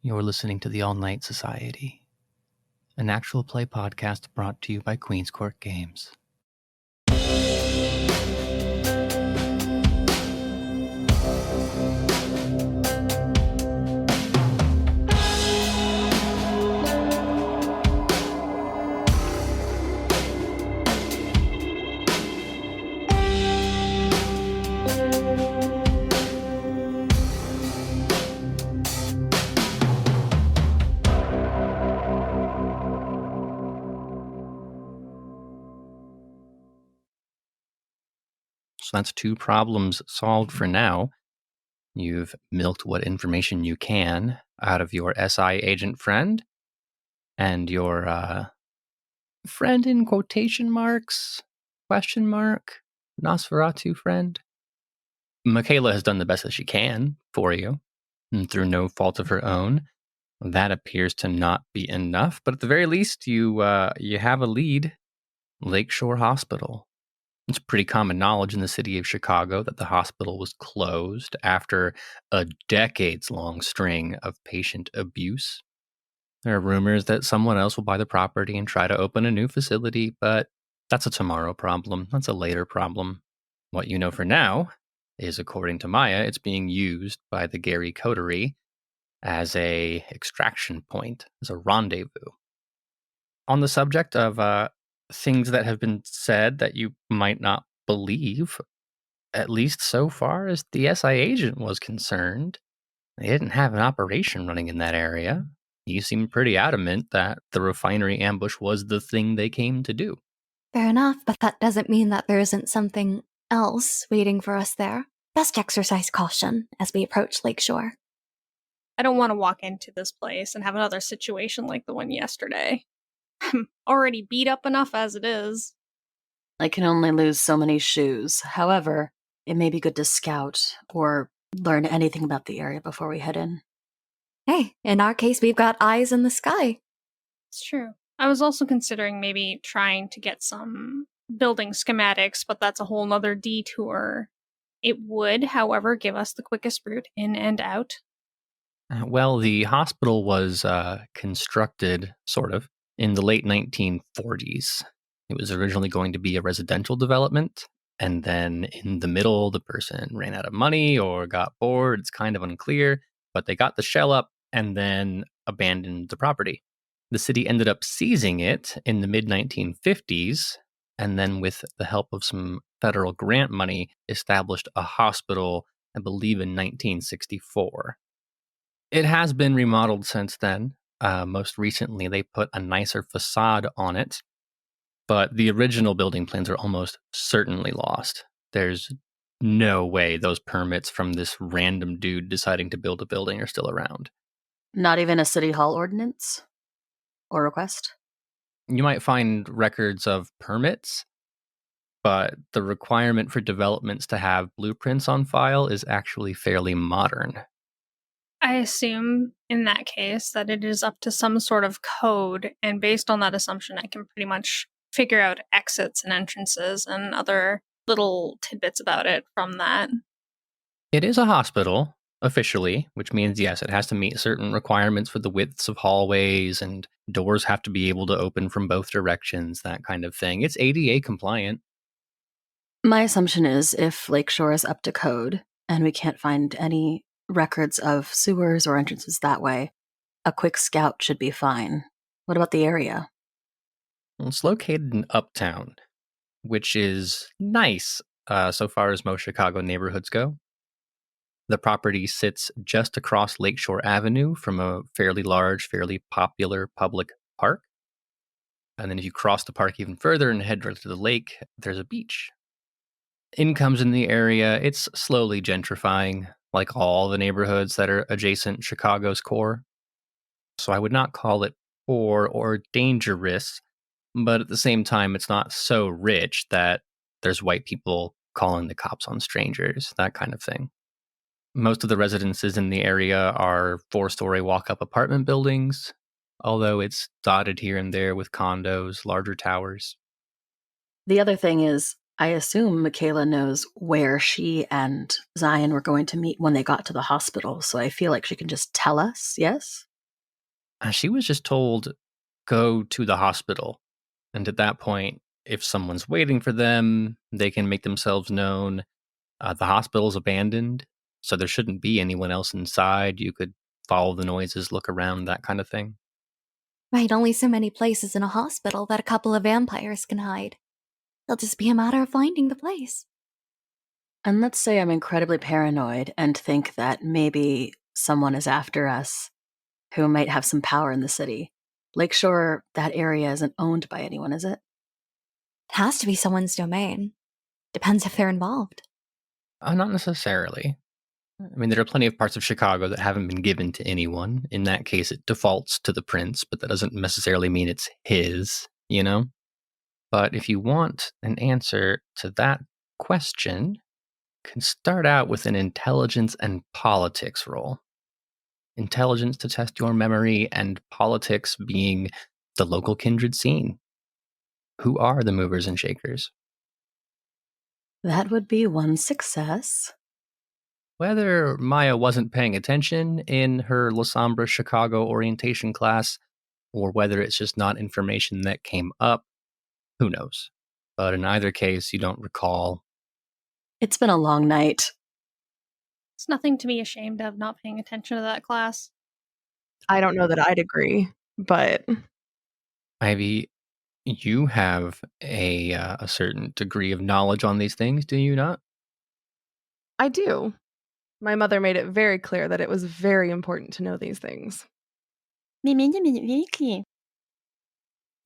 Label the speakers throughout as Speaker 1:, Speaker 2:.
Speaker 1: You're listening to the All Night Society, an actual play podcast brought to you by Queen's Court Games. So that's two problems solved for now. You've milked what information you can out of your SI agent friend and your friend in quotation marks, question mark, Nosferatu friend. Makayla has done the best that she can for you, and through no fault of her own. That appears to not be enough, but at the very least, you have a lead. Lakeshore Hospital. It's pretty common knowledge in the city of Chicago that the hospital was closed after a decades-long string of patient abuse. There are rumors that someone else will buy the property and try to open a new facility, but that's a tomorrow problem. That's a later problem. What you know for now is, according to Maya, it's being used by the Gary coterie as a extraction point, as a rendezvous. On the subject of things that have been said that you might not believe, at least so far as the SI agent was concerned, they didn't have an operation running in that area. You seem pretty adamant that the refinery ambush was the thing they came to do.
Speaker 2: Fair enough, but that doesn't mean that there isn't something else waiting for us there. Best exercise caution as we approach Lakeshore.
Speaker 3: I don't want to walk into this place and have another situation like the one yesterday. I'm already beat up enough as it is.
Speaker 4: I can only lose so many shoes. However, it may be good to scout or learn anything about the area before we head in.
Speaker 2: Hey, in our case, we've got eyes in the sky.
Speaker 3: It's true. I was also considering maybe trying to get some building schematics, but that's a whole nother detour. It would, however, give us the quickest route in and out.
Speaker 1: Well, the hospital was constructed, sort of, in the late 1940s. It was originally going to be a residential development, and then in the middle, the person ran out of money or got bored. It's kind of unclear, but they got the shell up and then abandoned the property. The city ended up seizing it in the mid-1950s, and then with the help of some federal grant money, established a hospital, I believe, in 1964. It has been remodeled since then. Most recently, they put a nicer facade on it, but the original building plans are almost certainly lost. There's no way those permits from this random dude deciding to build a building are still around.
Speaker 4: Not even a city hall ordinance or request?
Speaker 1: You might find records of permits, but the requirement for developments to have blueprints on file is actually fairly modern.
Speaker 3: I assume, in that case, that it is up to some sort of code, and based on that assumption, I can pretty much figure out exits and entrances and other little tidbits about it from that.
Speaker 1: It is a hospital, officially, which means, yes, it has to meet certain requirements for the widths of hallways, and doors have to be able to open from both directions, that kind of thing. It's ADA compliant.
Speaker 4: My assumption is if Lakeshore is up to code and we can't find any records of sewers or entrances that way, a quick scout should be fine. What about the area?
Speaker 1: Well, it's located in Uptown, which is nice so far as most Chicago neighborhoods go. The property sits just across Lakeshore Avenue from a fairly large, fairly popular public park. And then if you cross the park even further and head right to the lake, there's a beach. Incomes in the area, it's slowly gentrifying, like all the neighborhoods that are adjacent Chicago's core. So I would not call it poor or dangerous, but at the same time, it's not so rich that there's white people calling the cops on strangers, that kind of thing. Most of the residences in the area are 4-story walk-up apartment buildings, although it's dotted here and there with condos, larger towers.
Speaker 4: The other thing is, I assume Makayla knows where she and Zion were going to meet when they got to the hospital, so I feel like she can just tell us, yes?
Speaker 1: She was just told, go to the hospital. And at that point, if someone's waiting for them, they can make themselves known. The hospital's abandoned, so there shouldn't be anyone else inside. You could follow the noises, look around, that kind of thing.
Speaker 2: Right, only so many places in a hospital that a couple of vampires can hide. It'll just be a matter of finding the place.
Speaker 4: And let's say I'm incredibly paranoid and think that maybe someone is after us who might have some power in the city. Lakeshore, that area isn't owned by anyone, is it?
Speaker 2: It has to be someone's domain. Depends if they're involved.
Speaker 1: Not necessarily. I mean, there are plenty of parts of Chicago that haven't been given to anyone. In that case, it defaults to the prince, but that doesn't necessarily mean it's his, you know? But if you want an answer to that question, you can start out with an intelligence and politics roll. Intelligence to test your memory, and politics being the local kindred scene. Who are the movers and shakers?
Speaker 4: That would be one success.
Speaker 1: Whether Maya wasn't paying attention in her La Sombra Chicago orientation class, or whether it's just not information that came up, who knows? But in either case, you don't recall.
Speaker 4: It's been a long night.
Speaker 3: It's nothing to be ashamed of not paying attention to that class.
Speaker 5: I don't know that I'd agree, but
Speaker 1: Ivy, you have a certain degree of knowledge on these things, do you not?
Speaker 5: I do. My mother made it very clear that it was very important to know these things.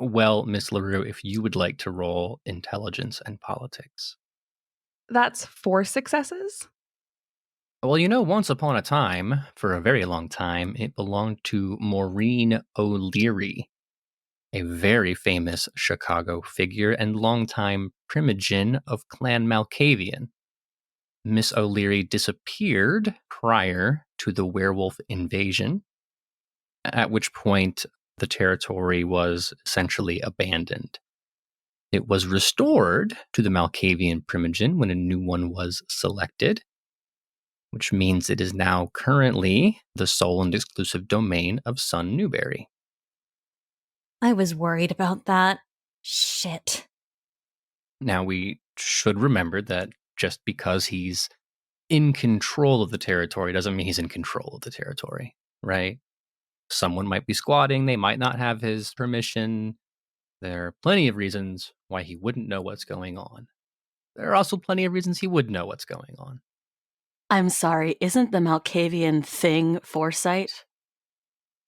Speaker 1: Well, Miss LaRoux, if you would like to roll intelligence and politics.
Speaker 5: That's 4 successes?
Speaker 1: Well, you know, once upon a time, for a very long time, it belonged to Maureen O'Leary, a very famous Chicago figure and longtime primogen of Clan Malkavian. Miss O'Leary disappeared prior to the werewolf invasion, at which point the territory was essentially abandoned. It was restored to the Malkavian primogen when a new one was selected, which means it is now currently the sole and exclusive domain of Son Newberry.
Speaker 2: I was worried about that. Shit.
Speaker 1: Now, we should remember that just because he's in control of the territory doesn't mean he's in control of the territory, right? Someone might be squatting, they might not have his permission. There are plenty of reasons why he wouldn't know what's going on. There are also plenty of reasons he would know what's going on.
Speaker 4: I'm sorry, isn't the Malkavian thing foresight?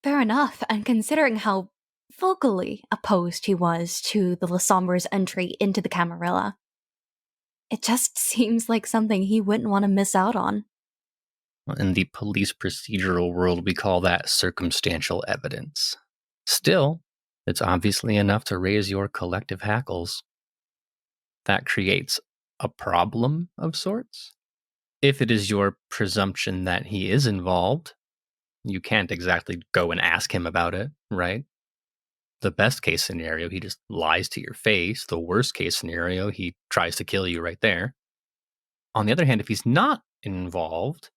Speaker 2: Fair enough, and considering how vocally opposed he was to the La Sombra's entry into the Camarilla, it just seems like something he wouldn't want to miss out on.
Speaker 1: In the police procedural world, we call that circumstantial evidence. Still, it's obviously enough to raise your collective hackles. That creates a problem of sorts. If it is your presumption that he is involved, you can't exactly go and ask him about it, right? The best case scenario, he just lies to your face. The worst case scenario, he tries to kill you right there. On the other hand, if he's not involved,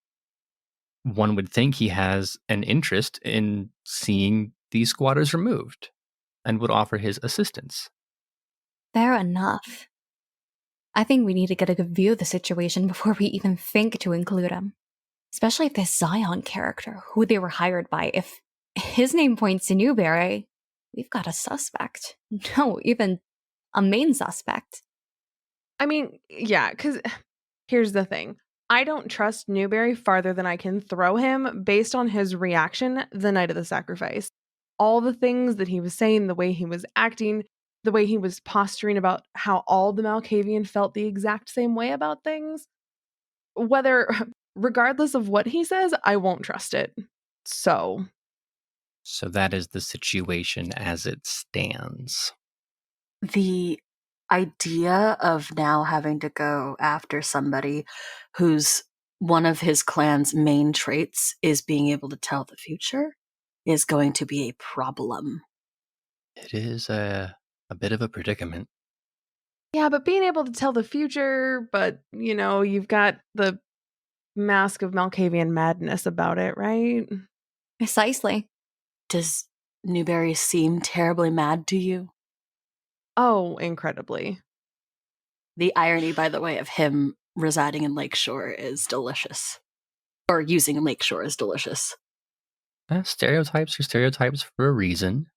Speaker 1: one would think he has an interest in seeing these squatters removed and would offer his assistance.
Speaker 2: Fair enough. I think we need to get a good view of the situation before we even think to include him. Especially if this Zion character, who they were hired by, if his name points to Newberry, we've got a suspect. No, even a main suspect.
Speaker 5: I mean, yeah, because here's the thing. I don't trust Newberry farther than I can throw him based on his reaction the night of the sacrifice. All the things that he was saying, the way he was acting, the way he was posturing about how all the Malkavian felt the exact same way about things. Regardless of what he says, I won't trust it. So
Speaker 1: that is the situation as it stands.
Speaker 4: The idea of now having to go after somebody whose one of his clan's main traits is being able to tell the future is going to be a problem.
Speaker 1: It is a bit of a predicament.
Speaker 5: yeah, but being able to tell the future, but you've got the mask of Malkavian madness about it, right?
Speaker 2: Precisely.
Speaker 4: Does Newberry seem terribly mad to you?
Speaker 5: Oh, incredibly.
Speaker 4: The irony, by the way, of him residing in Lakeshore is delicious. Or using Lakeshore is delicious.
Speaker 1: Stereotypes are stereotypes for a reason.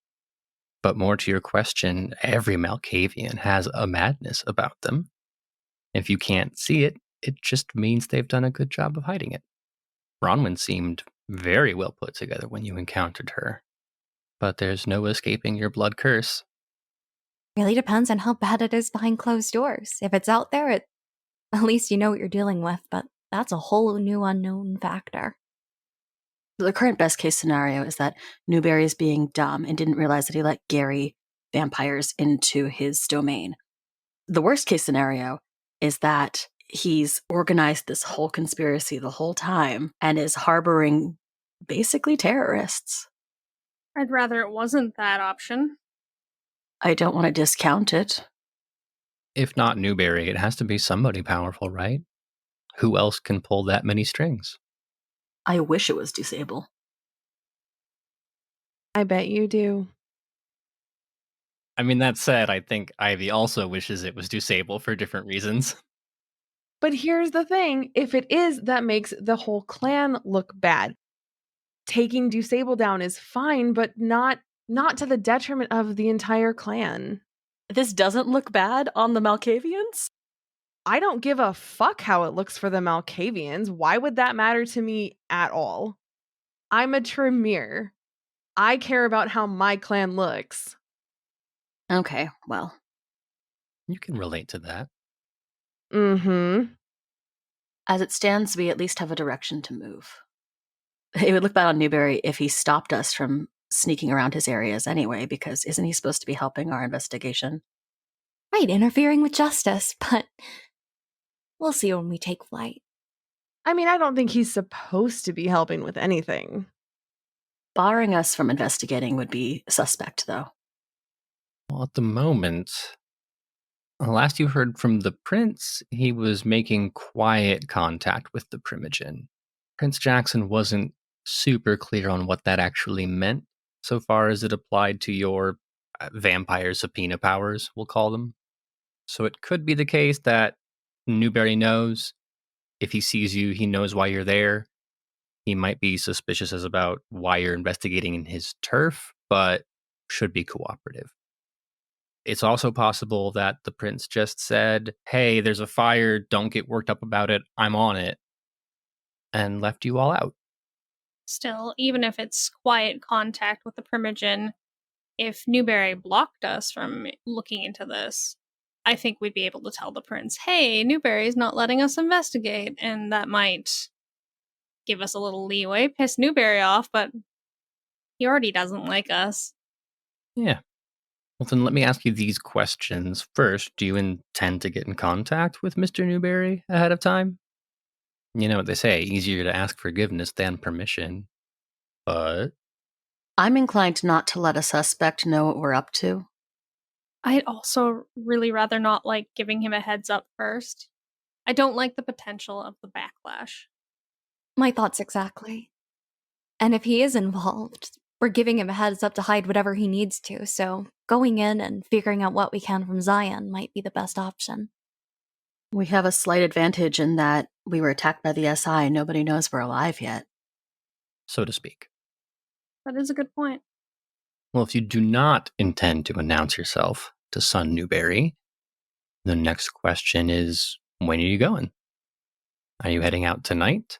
Speaker 1: But more to your question, every Malkavian has a madness about them. If you can't see it, it just means they've done a good job of hiding it. Bronwyn seemed very well put together when you encountered her. But there's no escaping your blood curse.
Speaker 2: Really depends on how bad it is behind closed doors. If it's out there, at least you know what you're dealing with, but that's a whole new unknown factor.
Speaker 4: The current best case scenario is that Newberry is being dumb and didn't realize that he let Gary vampires into his domain. The worst case scenario is that he's organized this whole conspiracy the whole time and is harboring basically terrorists.
Speaker 3: I'd rather it wasn't that option.
Speaker 4: I don't want to discount it.
Speaker 1: If not Newberry, it has to be somebody powerful, right? Who else can pull that many strings?
Speaker 4: I wish it was Disable.
Speaker 5: I bet you do.
Speaker 1: I mean, that said, I think Ivy also wishes it was Disable for different reasons.
Speaker 5: But here's the thing. If it is, that makes the whole clan look bad. Taking Disable down is fine, but not to the detriment of the entire clan.
Speaker 4: This doesn't look bad on the Malkavians?
Speaker 5: I don't give a fuck how it looks for the Malkavians. Why would that matter to me at all? I'm a Tremere. I care about how my clan looks.
Speaker 4: Okay, well.
Speaker 1: You can relate to that.
Speaker 5: Mm-hmm.
Speaker 4: As it stands, we at least have a direction to move. It would look bad on Newberry if he stopped us from sneaking around his areas anyway, because isn't he supposed to be helping our investigation?
Speaker 2: Right, interfering with justice, but we'll see when we take flight.
Speaker 5: I mean, I don't think he's supposed to be helping with anything.
Speaker 4: Barring us from investigating would be suspect, though.
Speaker 1: Well, at the moment, last you heard from the prince, he was making quiet contact with the Primogen. Prince Jackson wasn't super clear on what that actually meant, so far as it applied to your vampire subpoena powers, we'll call them. So it could be the case that Newberry knows. If he sees you, he knows why you're there. He might be suspicious as about why you're investigating in his turf, but should be cooperative. It's also possible that the prince just said, hey, there's a fire, don't get worked up about it, I'm on it, and left you all out.
Speaker 3: Still, even if it's quiet contact with the Primogen, if Newberry blocked us from looking into this, I think we'd be able to tell the prince, hey, Newberry's not letting us investigate, and that might give us a little leeway, piss Newberry off, but he already doesn't like us.
Speaker 1: Yeah. Well, then let me ask you these questions. First, do you intend to get in contact with Mr. Newberry ahead of time? You know what they say, easier to ask forgiveness than permission. But
Speaker 4: I'm inclined not to let a suspect know what we're up to.
Speaker 3: I'd also really rather not like giving him a heads up first. I don't like the potential of the backlash.
Speaker 2: My thoughts exactly. And if he is involved, we're giving him a heads up to hide whatever he needs to, so going in and figuring out what we can from Zion might be the best option.
Speaker 4: We have a slight advantage in that we were attacked by the SI and nobody knows we're alive yet.
Speaker 1: so to speak.
Speaker 3: That is a good point.
Speaker 1: Well, if you do not intend to announce yourself to son Newberry, the next question is, when are you going? Are you heading out tonight?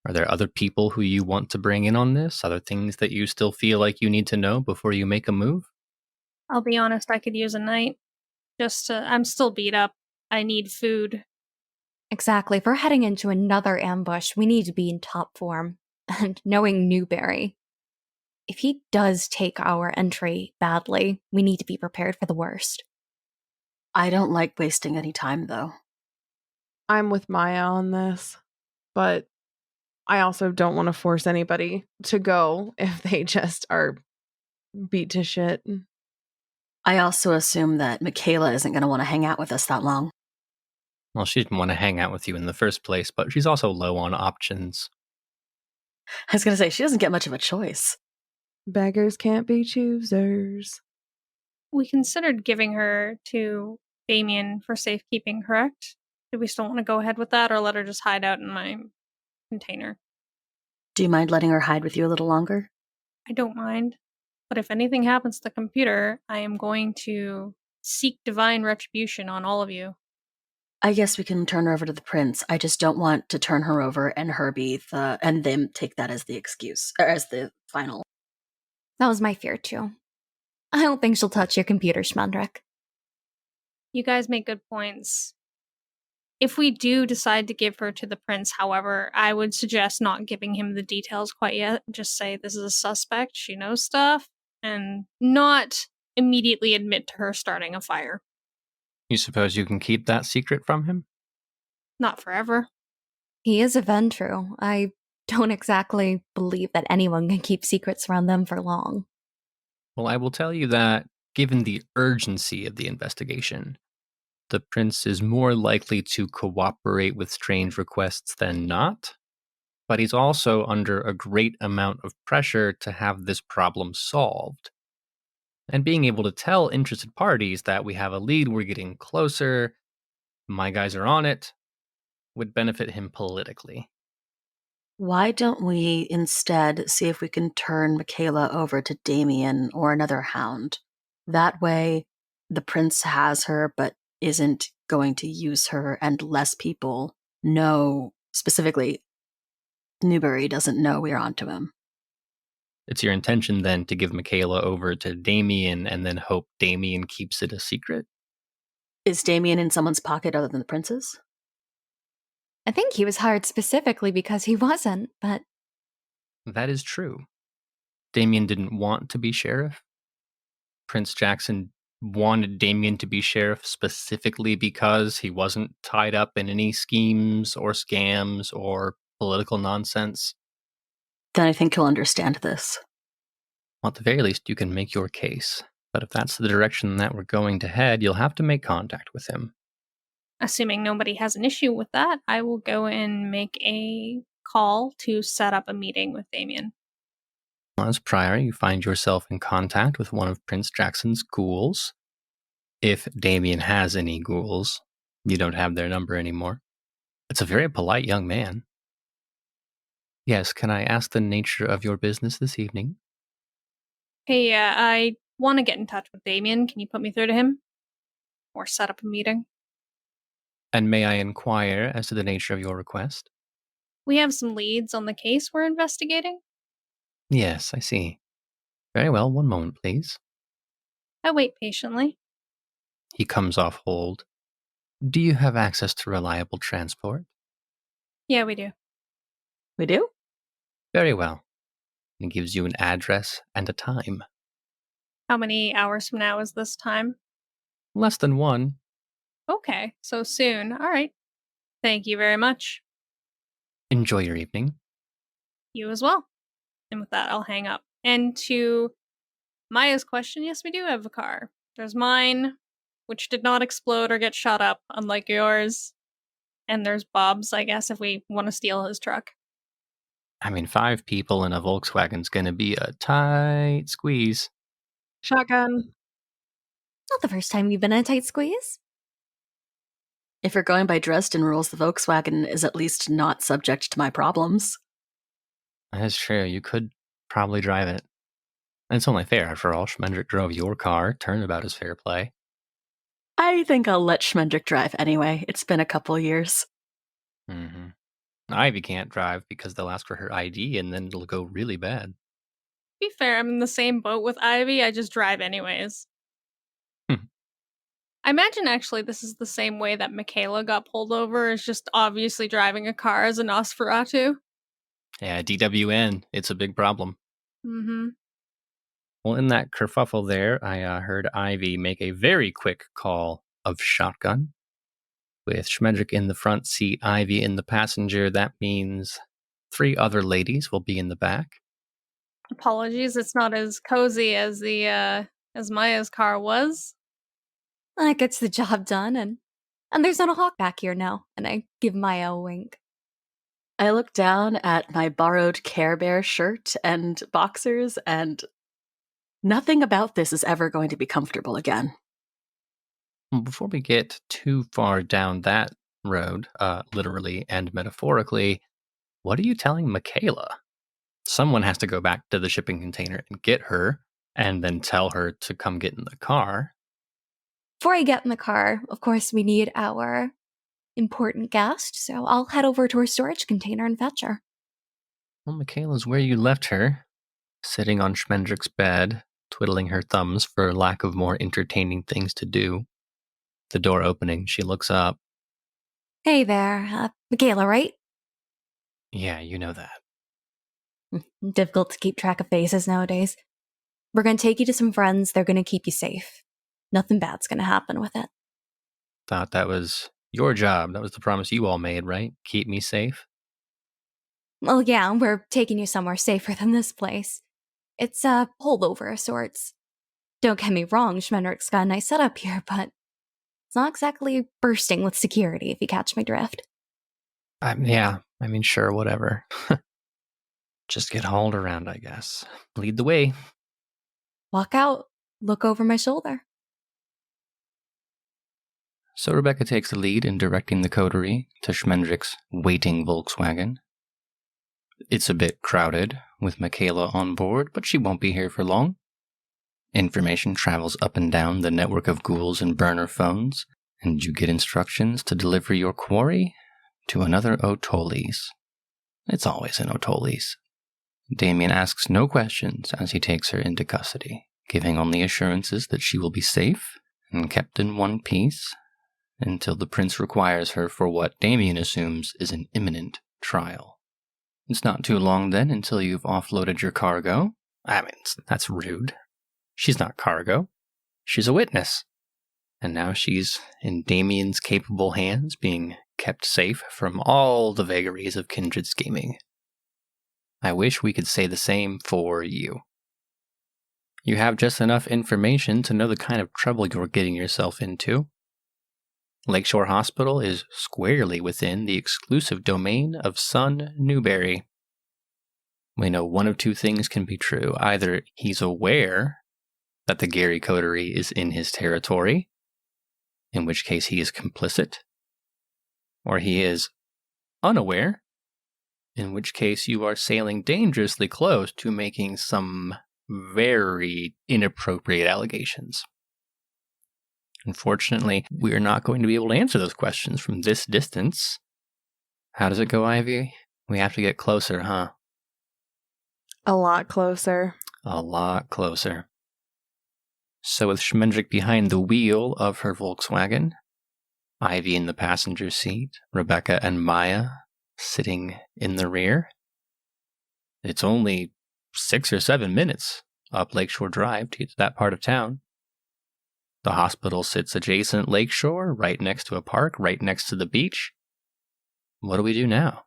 Speaker 1: Are there other people who you want to bring in on this? Other things that you still feel like you need to know before you make a move?
Speaker 3: I'll be honest, I could use a night. I'm still beat up. I need food.
Speaker 2: Exactly. If we're heading into another ambush, we need to be in top form. And knowing Newberry, if he does take our entry badly, we need to be prepared for the worst.
Speaker 4: I don't like wasting any time, though.
Speaker 5: I'm with Maya on this, but I also don't want to force anybody to go if they just are beat to shit.
Speaker 4: I also assume that Makayla isn't going to want to hang out with us that long.
Speaker 1: Well, she didn't want to hang out with you in the first place, but she's also low on options.
Speaker 4: I was going to say, she doesn't get much of a choice.
Speaker 5: Beggars can't be choosers.
Speaker 3: We considered giving her to Damien for safekeeping, correct? Do we still want to go ahead with that or let her just hide out in my container?
Speaker 4: Do you mind letting her hide with you a little longer?
Speaker 3: I don't mind. But if anything happens to the computer, I am going to seek divine retribution on all of you.
Speaker 4: I guess we can turn her over to the prince. I just don't want to turn her over and her be and them take that as the excuse, or as the final.
Speaker 2: That was my fear, too. I don't think she'll touch your computer, Schmendrick.
Speaker 3: You guys make good points. If we do decide to give her to the prince, however, I would suggest not giving him the details quite yet. Just say this is a suspect, she knows stuff, and not immediately admit to her starting a fire.
Speaker 1: You suppose you can keep that secret from him?
Speaker 3: Not forever.
Speaker 2: He is a Ventru. I don't exactly believe that anyone can keep secrets around them for long.
Speaker 1: Well, I will tell you that, given the urgency of the investigation, the prince is more likely to cooperate with strange requests than not, but he's also under a great amount of pressure to have this problem solved. And being able to tell interested parties that we have a lead, we're getting closer, my guys are on it, would benefit him politically.
Speaker 4: Why don't we instead see if we can turn Makayla over to Damien or another hound? That way, the prince has her but isn't going to use her, and less people know, specifically, Newbury doesn't know we're onto him.
Speaker 1: It's your intention then to give Makayla over to Damien and then hope Damien keeps it a secret?
Speaker 4: Is Damien in someone's pocket other than the prince's?
Speaker 2: I think he was hired specifically because he wasn't, but
Speaker 1: That is true. Damien didn't want to be sheriff. Prince Jackson wanted Damien to be sheriff specifically because he wasn't tied up in any schemes or scams or political nonsense.
Speaker 4: Then I think he'll understand this.
Speaker 1: Well, at the very least, you can make your case. But if that's the direction that we're going to head, you'll have to make contact with him.
Speaker 3: Assuming nobody has an issue with that, I will go and make a call to set up a meeting with Damien.
Speaker 1: As prior, you find yourself in contact with one of Prince Jackson's ghouls. If Damien has any ghouls, you don't have their number anymore. It's a very polite young man. Yes, can I ask the nature of your business this evening?
Speaker 3: Hey, I want to get in touch with Damien. Can you put me through to him? Or set up a meeting?
Speaker 1: And may I inquire as to the nature of your request?
Speaker 3: We have some leads on the case we're investigating.
Speaker 1: Yes, I see. Very well, one moment, please.
Speaker 3: I wait patiently.
Speaker 1: He comes off hold. Do you have access to reliable transport?
Speaker 3: Yeah, we do.
Speaker 4: We do?
Speaker 1: Very well. He gives you an address and a time.
Speaker 3: How many hours from now is this time?
Speaker 1: Less than one.
Speaker 3: Okay, so soon. All right. Thank you very much.
Speaker 1: Enjoy your evening.
Speaker 3: You as well. And with that, I'll hang up. And to Maya's question, yes, we do have a car. There's mine, which did not explode or get shot up, unlike yours. And there's Bob's, I guess, if we want to steal his truck.
Speaker 1: I mean, 5 people in a Volkswagen's gonna be a tight squeeze.
Speaker 5: Shotgun.
Speaker 2: not the first time you've been in a tight squeeze.
Speaker 4: If you're going by Dresden rules, the Volkswagen is at least not subject to my problems.
Speaker 1: That's true. You could probably drive it. And it's only fair, after all. Schmendrick drove your car. Turnabout is fair play.
Speaker 4: I think I'll let Schmendrick drive anyway. It's been a couple years.
Speaker 1: Mm-hmm. Ivy can't drive because they'll ask for her ID and then it'll go really bad.
Speaker 3: To be fair, I'm in the same boat with Ivy. I just drive anyways. I imagine actually this is the same way that Makayla got pulled over, is just obviously driving a car as a Nosferatu.
Speaker 1: Yeah, DWN. It's a big problem.
Speaker 3: Mm-hmm.
Speaker 1: Well, in that kerfuffle there, I heard Ivy make a very quick call of shotgun. With Schmendrick in the front seat, Ivy in the passenger, that means 3 other ladies will be in the back.
Speaker 3: Apologies, it's not as cozy as the as Maya's car was.
Speaker 2: That gets the job done, and there's not a hawk back here now. And I give Maya a wink.
Speaker 4: I look down at my borrowed Care Bear shirt and boxers, and Nothing about this is ever going to be comfortable again.
Speaker 1: Well, before we get too far down that road, literally and metaphorically, what are you telling Makayla? Someone has to go back to the shipping container and get her, and then tell her to come get in the car.
Speaker 2: Before I get in the car, of course, we need our important guest, so I'll head over to her storage container and fetch her.
Speaker 1: Well, Makayla's where you left her, sitting on Schmendrick's bed, twiddling her thumbs for lack of more entertaining things to do. The door opening, she looks up.
Speaker 2: Hey there, Makayla, right?
Speaker 1: Yeah, you know that.
Speaker 2: Difficult to keep track of faces nowadays. We're gonna take you to some friends, they're gonna keep you safe. Nothing bad's gonna happen with it.
Speaker 1: Thought that was your job. That was the promise you all made, right? Keep me safe.
Speaker 2: Well, yeah, we're taking you somewhere safer than this place. It's a holdover of sorts. Don't get me wrong, Schmendrick's got a nice setup here, but it's not exactly bursting with security, if you catch my drift.
Speaker 1: Yeah, I mean, sure, whatever. Just get hauled around, I guess. Lead the way.
Speaker 2: Walk out, look over my shoulder.
Speaker 1: So Rebecca takes the lead in directing the coterie to Schmendrick's waiting Volkswagen. It's a bit crowded, with Makayla on board, but she won't be here for long. Information travels up and down the network of ghouls and burner phones, and you get instructions to deliver your quarry to another O'Tolli's. It's always an O'Tolli's. Damien asks no questions as he takes her into custody, giving only assurances that she will be safe and kept in one piece until the prince requires her for what Damien assumes is an imminent trial. It's not too long then until you've offloaded your cargo. I mean, that's rude. She's not cargo. She's a witness. And now she's in Damien's capable hands, being kept safe from all the vagaries of kindred scheming. I wish we could say the same for you. You have just enough information to know the kind of trouble you're getting yourself into. Lakeshore Hospital is squarely within the exclusive domain of Son Newberry. We know one of two things can be true. Either he's aware that the Gary coterie is in his territory, in which case he is complicit, or he is unaware, in which case you are sailing dangerously close to making some very inappropriate allegations. Unfortunately, we are not going to be able to answer those questions from this distance. How does it go, Ivy? We have to get closer, huh?
Speaker 5: A lot closer.
Speaker 1: A lot closer. So with Schmendrick behind the wheel of her Volkswagen, Ivy in the passenger seat, Rebecca and Maya sitting in the rear, it's only 6 or 7 minutes up Lakeshore Drive to get to that part of town. The hospital sits adjacent Lakeshore, right next to a park, right next to the beach. What do we do now?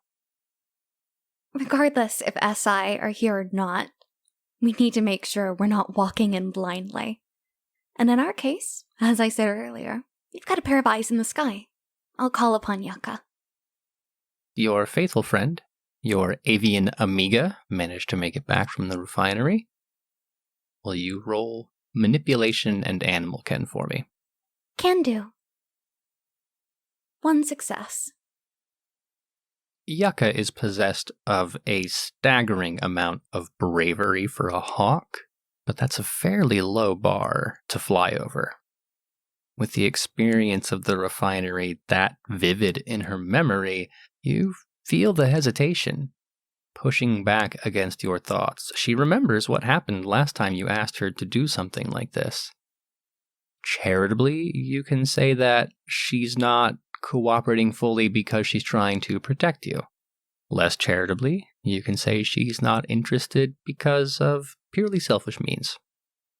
Speaker 2: Regardless if SI are here or not, we need to make sure we're not walking in blindly. And in our case, as I said earlier, you've got a pair of eyes in the sky. I'll call upon Yucca.
Speaker 1: Your faithful friend, your avian amiga, managed to make it back from the refinery. Will you roll manipulation and animal ken for me?
Speaker 2: Can do. 1 success.
Speaker 1: Yucca is possessed of a staggering amount of bravery for a hawk, but that's a fairly low bar to fly over. With the experience of the refinery that vivid in her memory, you feel the hesitation pushing back against your thoughts. She remembers what happened last time you asked her to do something like this. Charitably, you can say that she's not cooperating fully because she's trying to protect you. Less charitably, you can say she's not interested because of purely selfish means.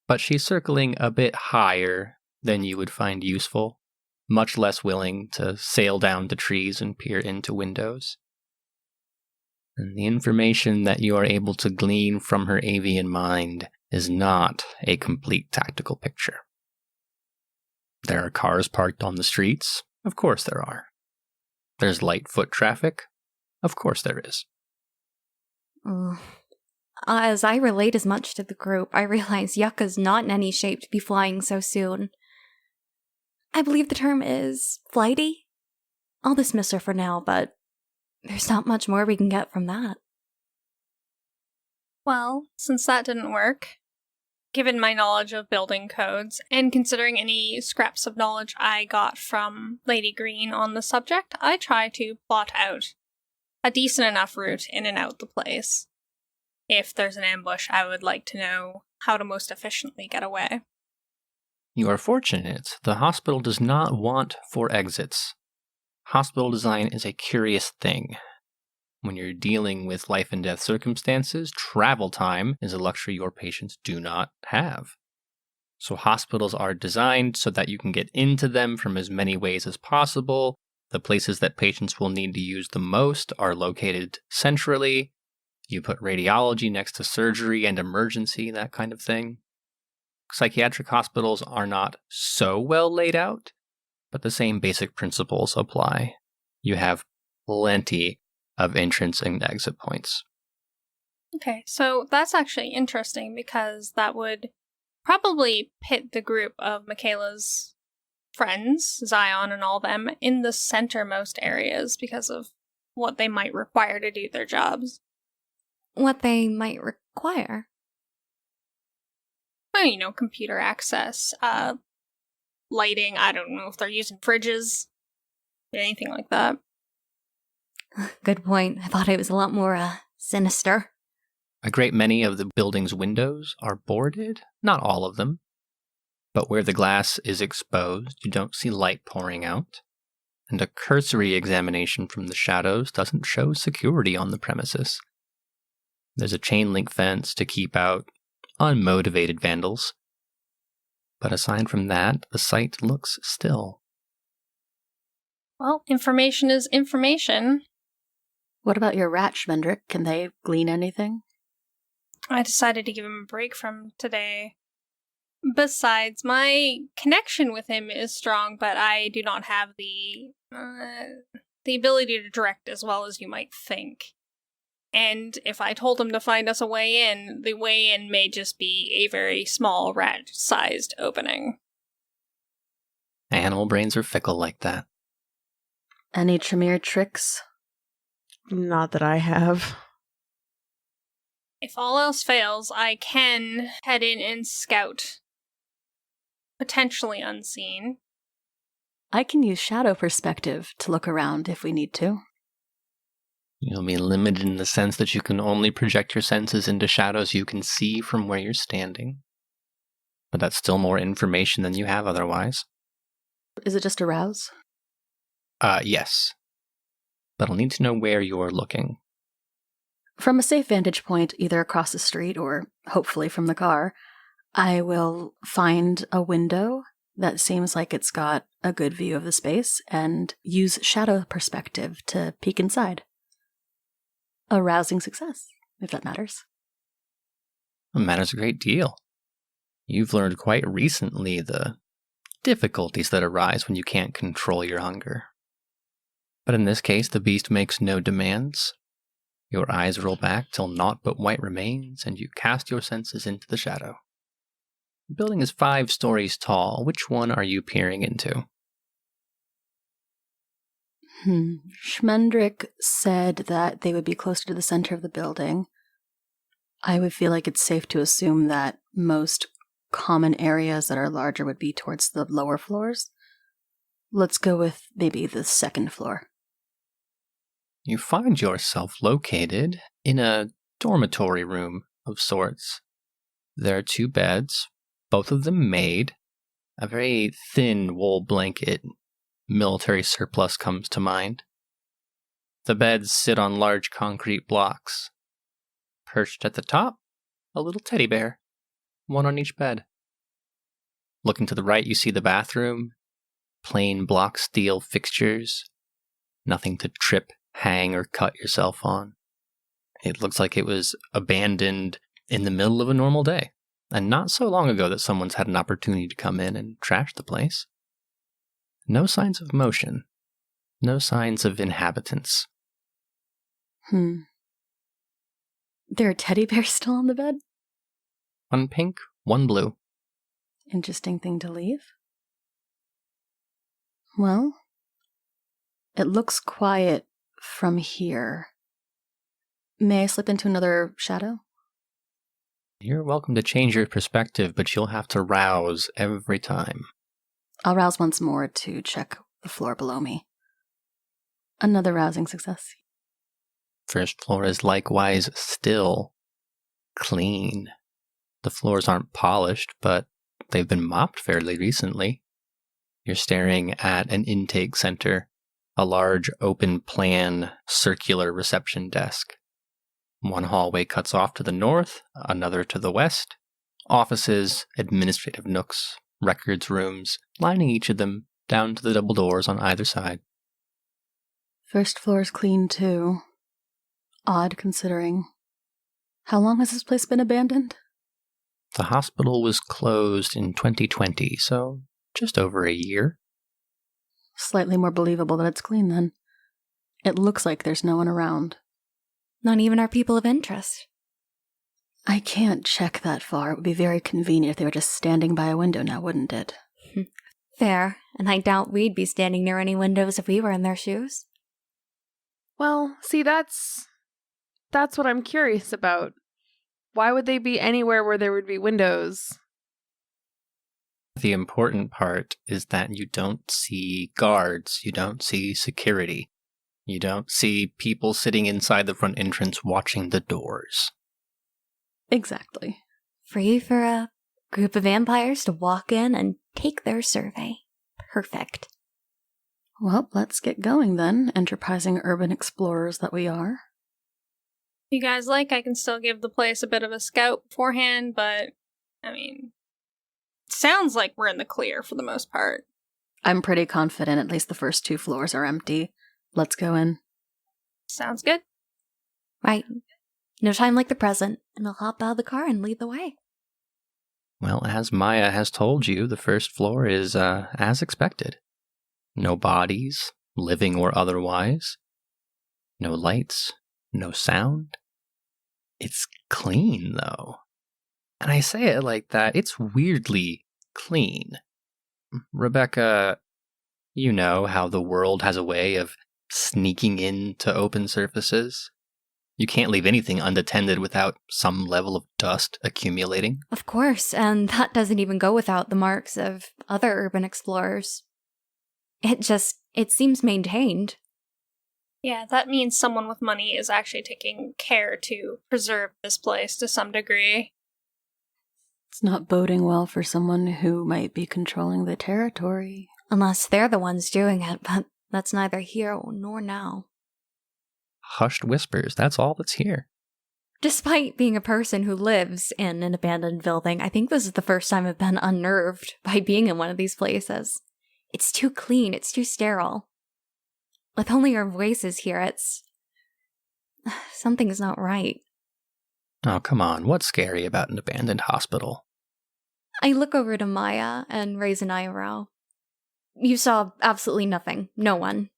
Speaker 1: But she's circling a bit higher than you would find useful, much less willing to sail down to trees and peer into windows. And the information that you are able to glean from her avian mind is not a complete tactical picture. There are cars parked on the streets. Of course there are. There's light foot traffic. Of course there is.
Speaker 2: As I relate as much to the group, I realize Yucca's not in any shape to be flying so soon. I believe the term is flighty. I'll dismiss her for now, but there's not much more we can get from that.
Speaker 3: Well, since that didn't work, given my knowledge of building codes, and considering any scraps of knowledge I got from Lady Green on the subject, I try to plot out a decent enough route in and out the place. If there's an ambush, I would like to know how to most efficiently get away.
Speaker 1: You are fortunate. The hospital does not want 4 exits. Hospital design is a curious thing. When you're dealing with life and death circumstances, travel time is a luxury your patients do not have. So hospitals are designed so that you can get into them from as many ways as possible. The places that patients will need to use the most are located centrally. You put radiology next to surgery and emergency, that kind of thing. Psychiatric hospitals are not so well laid out, but the same basic principles apply. You have plenty of entrance and exit points.
Speaker 3: Okay, so that's actually interesting because that would probably pit the group of Makayla's friends, Zion and all them, in the centermost areas because of what they might require to do their jobs.
Speaker 2: What they might require.
Speaker 3: Well, you know, computer access, lighting, I don't know if they're using fridges, anything like that.
Speaker 2: Good point. I thought it was a lot more, sinister.
Speaker 1: A great many of the building's windows are boarded, not all of them. But where the glass is exposed, you don't see light pouring out. And a cursory examination from the shadows doesn't show security on the premises. There's a chain link fence to keep out unmotivated vandals. But aside from that, the site looks still.
Speaker 3: Well, information is information.
Speaker 4: What about your rat, Schmendrick? Can they glean anything?
Speaker 3: I decided to give him a break from today. Besides, my connection with him is strong, but I do not have the ability to direct as well as you might think. And if I told him to find us a way in, the way in may just be a very small rat-sized opening.
Speaker 1: Animal brains are fickle like that.
Speaker 4: Any Tremere tricks?
Speaker 5: Not that I have.
Speaker 3: If all else fails, I can head in and scout. Potentially unseen.
Speaker 4: I can use shadow perspective to look around if we need to.
Speaker 1: You'll be limited in the sense that you can only project your senses into shadows you can see from where you're standing. But that's still more information than you have otherwise.
Speaker 4: Is it just arouse?
Speaker 1: Yes. But I'll need to know where you're looking.
Speaker 4: From a safe vantage point, either across the street or hopefully from the car, I will find a window that seems like it's got a good view of the space and use shadow perspective to peek inside. A rousing success, if that matters.
Speaker 1: It matters a great deal. You've learned quite recently the difficulties that arise when you can't control your hunger. But in this case, the beast makes no demands. Your eyes roll back till naught but white remains, and you cast your senses into the shadow. The building is 5 stories tall. Which one are you peering into?
Speaker 4: Schmendrick said that they would be closer to the center of the building. I would feel like it's safe to assume that most common areas that are larger would be towards the lower floors. Let's go with maybe the 2nd floor.
Speaker 1: You find yourself located in a dormitory room of sorts. There are 2 beds, both of them made. A very thin wool blanket, military surplus comes to mind. The beds sit on large concrete blocks. Perched at the top, a little teddy bear, one on each bed. Looking to the right, you see the bathroom. Plain block steel fixtures. Nothing to trip, hang, or cut yourself on. It looks like it was abandoned in the middle of a normal day. And not so long ago that someone's had an opportunity to come in and trash the place. No signs of motion. No signs of inhabitants.
Speaker 4: There are teddy bears still on the bed?
Speaker 1: One pink, one blue.
Speaker 4: Interesting thing to leave. Well, it looks quiet from here. May I slip into another shadow?
Speaker 1: You're welcome to change your perspective, but you'll have to rouse every time.
Speaker 4: I'll rouse once more to check the floor below me. Another rousing success.
Speaker 1: First floor is likewise still clean. The floors aren't polished, but they've been mopped fairly recently. You're staring at an intake center, a large open plan circular reception desk. One hallway cuts off to the north, another to the west. Offices, administrative nooks, records rooms, lining each of them down to the double doors on either side.
Speaker 4: First floor's clean too. Odd considering. How long has this place been abandoned?
Speaker 1: The hospital was closed in 2020, so just over a year.
Speaker 4: Slightly more believable that it's clean then. It looks like there's no one around.
Speaker 2: Not even our people of interest.
Speaker 4: I can't check that far. It would be very convenient if they were just standing by a window now, wouldn't it?
Speaker 2: Fair, and I doubt we'd be standing near any windows if we were in their shoes.
Speaker 5: Well, see, that's what I'm curious about. Why would they be anywhere where there would be windows?
Speaker 1: The important part is that you don't see guards, you don't see security, you don't see people sitting inside the front entrance watching the doors.
Speaker 4: Exactly.
Speaker 2: Free for a group of vampires to walk in and take their survey. Perfect.
Speaker 4: Well, let's get going then, enterprising urban explorers that we are.
Speaker 3: You guys like, I can still give the place a bit of a scout beforehand, but, I mean, sounds like we're in the clear for the most part.
Speaker 4: I'm pretty confident at least the first 2 floors are empty. Let's go in.
Speaker 3: Sounds good.
Speaker 2: Right. No time like the present, and I'll hop out of the car and lead the way.
Speaker 1: Well, as Maya has told you, the first floor is as expected. No bodies, living or otherwise. No lights, no sound. It's clean, though. And I say it like that, it's weirdly clean. Rebecca, you know how the world has a way of sneaking into open surfaces? You can't leave anything unattended without some level of dust accumulating.
Speaker 2: Of course, and that doesn't even go without the marks of other urban explorers. It seems maintained.
Speaker 3: Yeah, that means someone with money is actually taking care to preserve this place to some degree.
Speaker 4: It's not boding well for someone who might be controlling the territory.
Speaker 2: Unless they're the ones doing it, but that's neither here nor now.
Speaker 1: Hushed whispers, that's all that's here.
Speaker 2: Despite being a person who lives in an abandoned building, I think this is the first time I've been unnerved by being in one of these places. It's too clean, it's too sterile. With only our voices here, something's not right.
Speaker 1: Oh, come on, what's scary about an abandoned hospital?
Speaker 2: I look over to Maya and raise an eyebrow. You saw absolutely nothing. No one.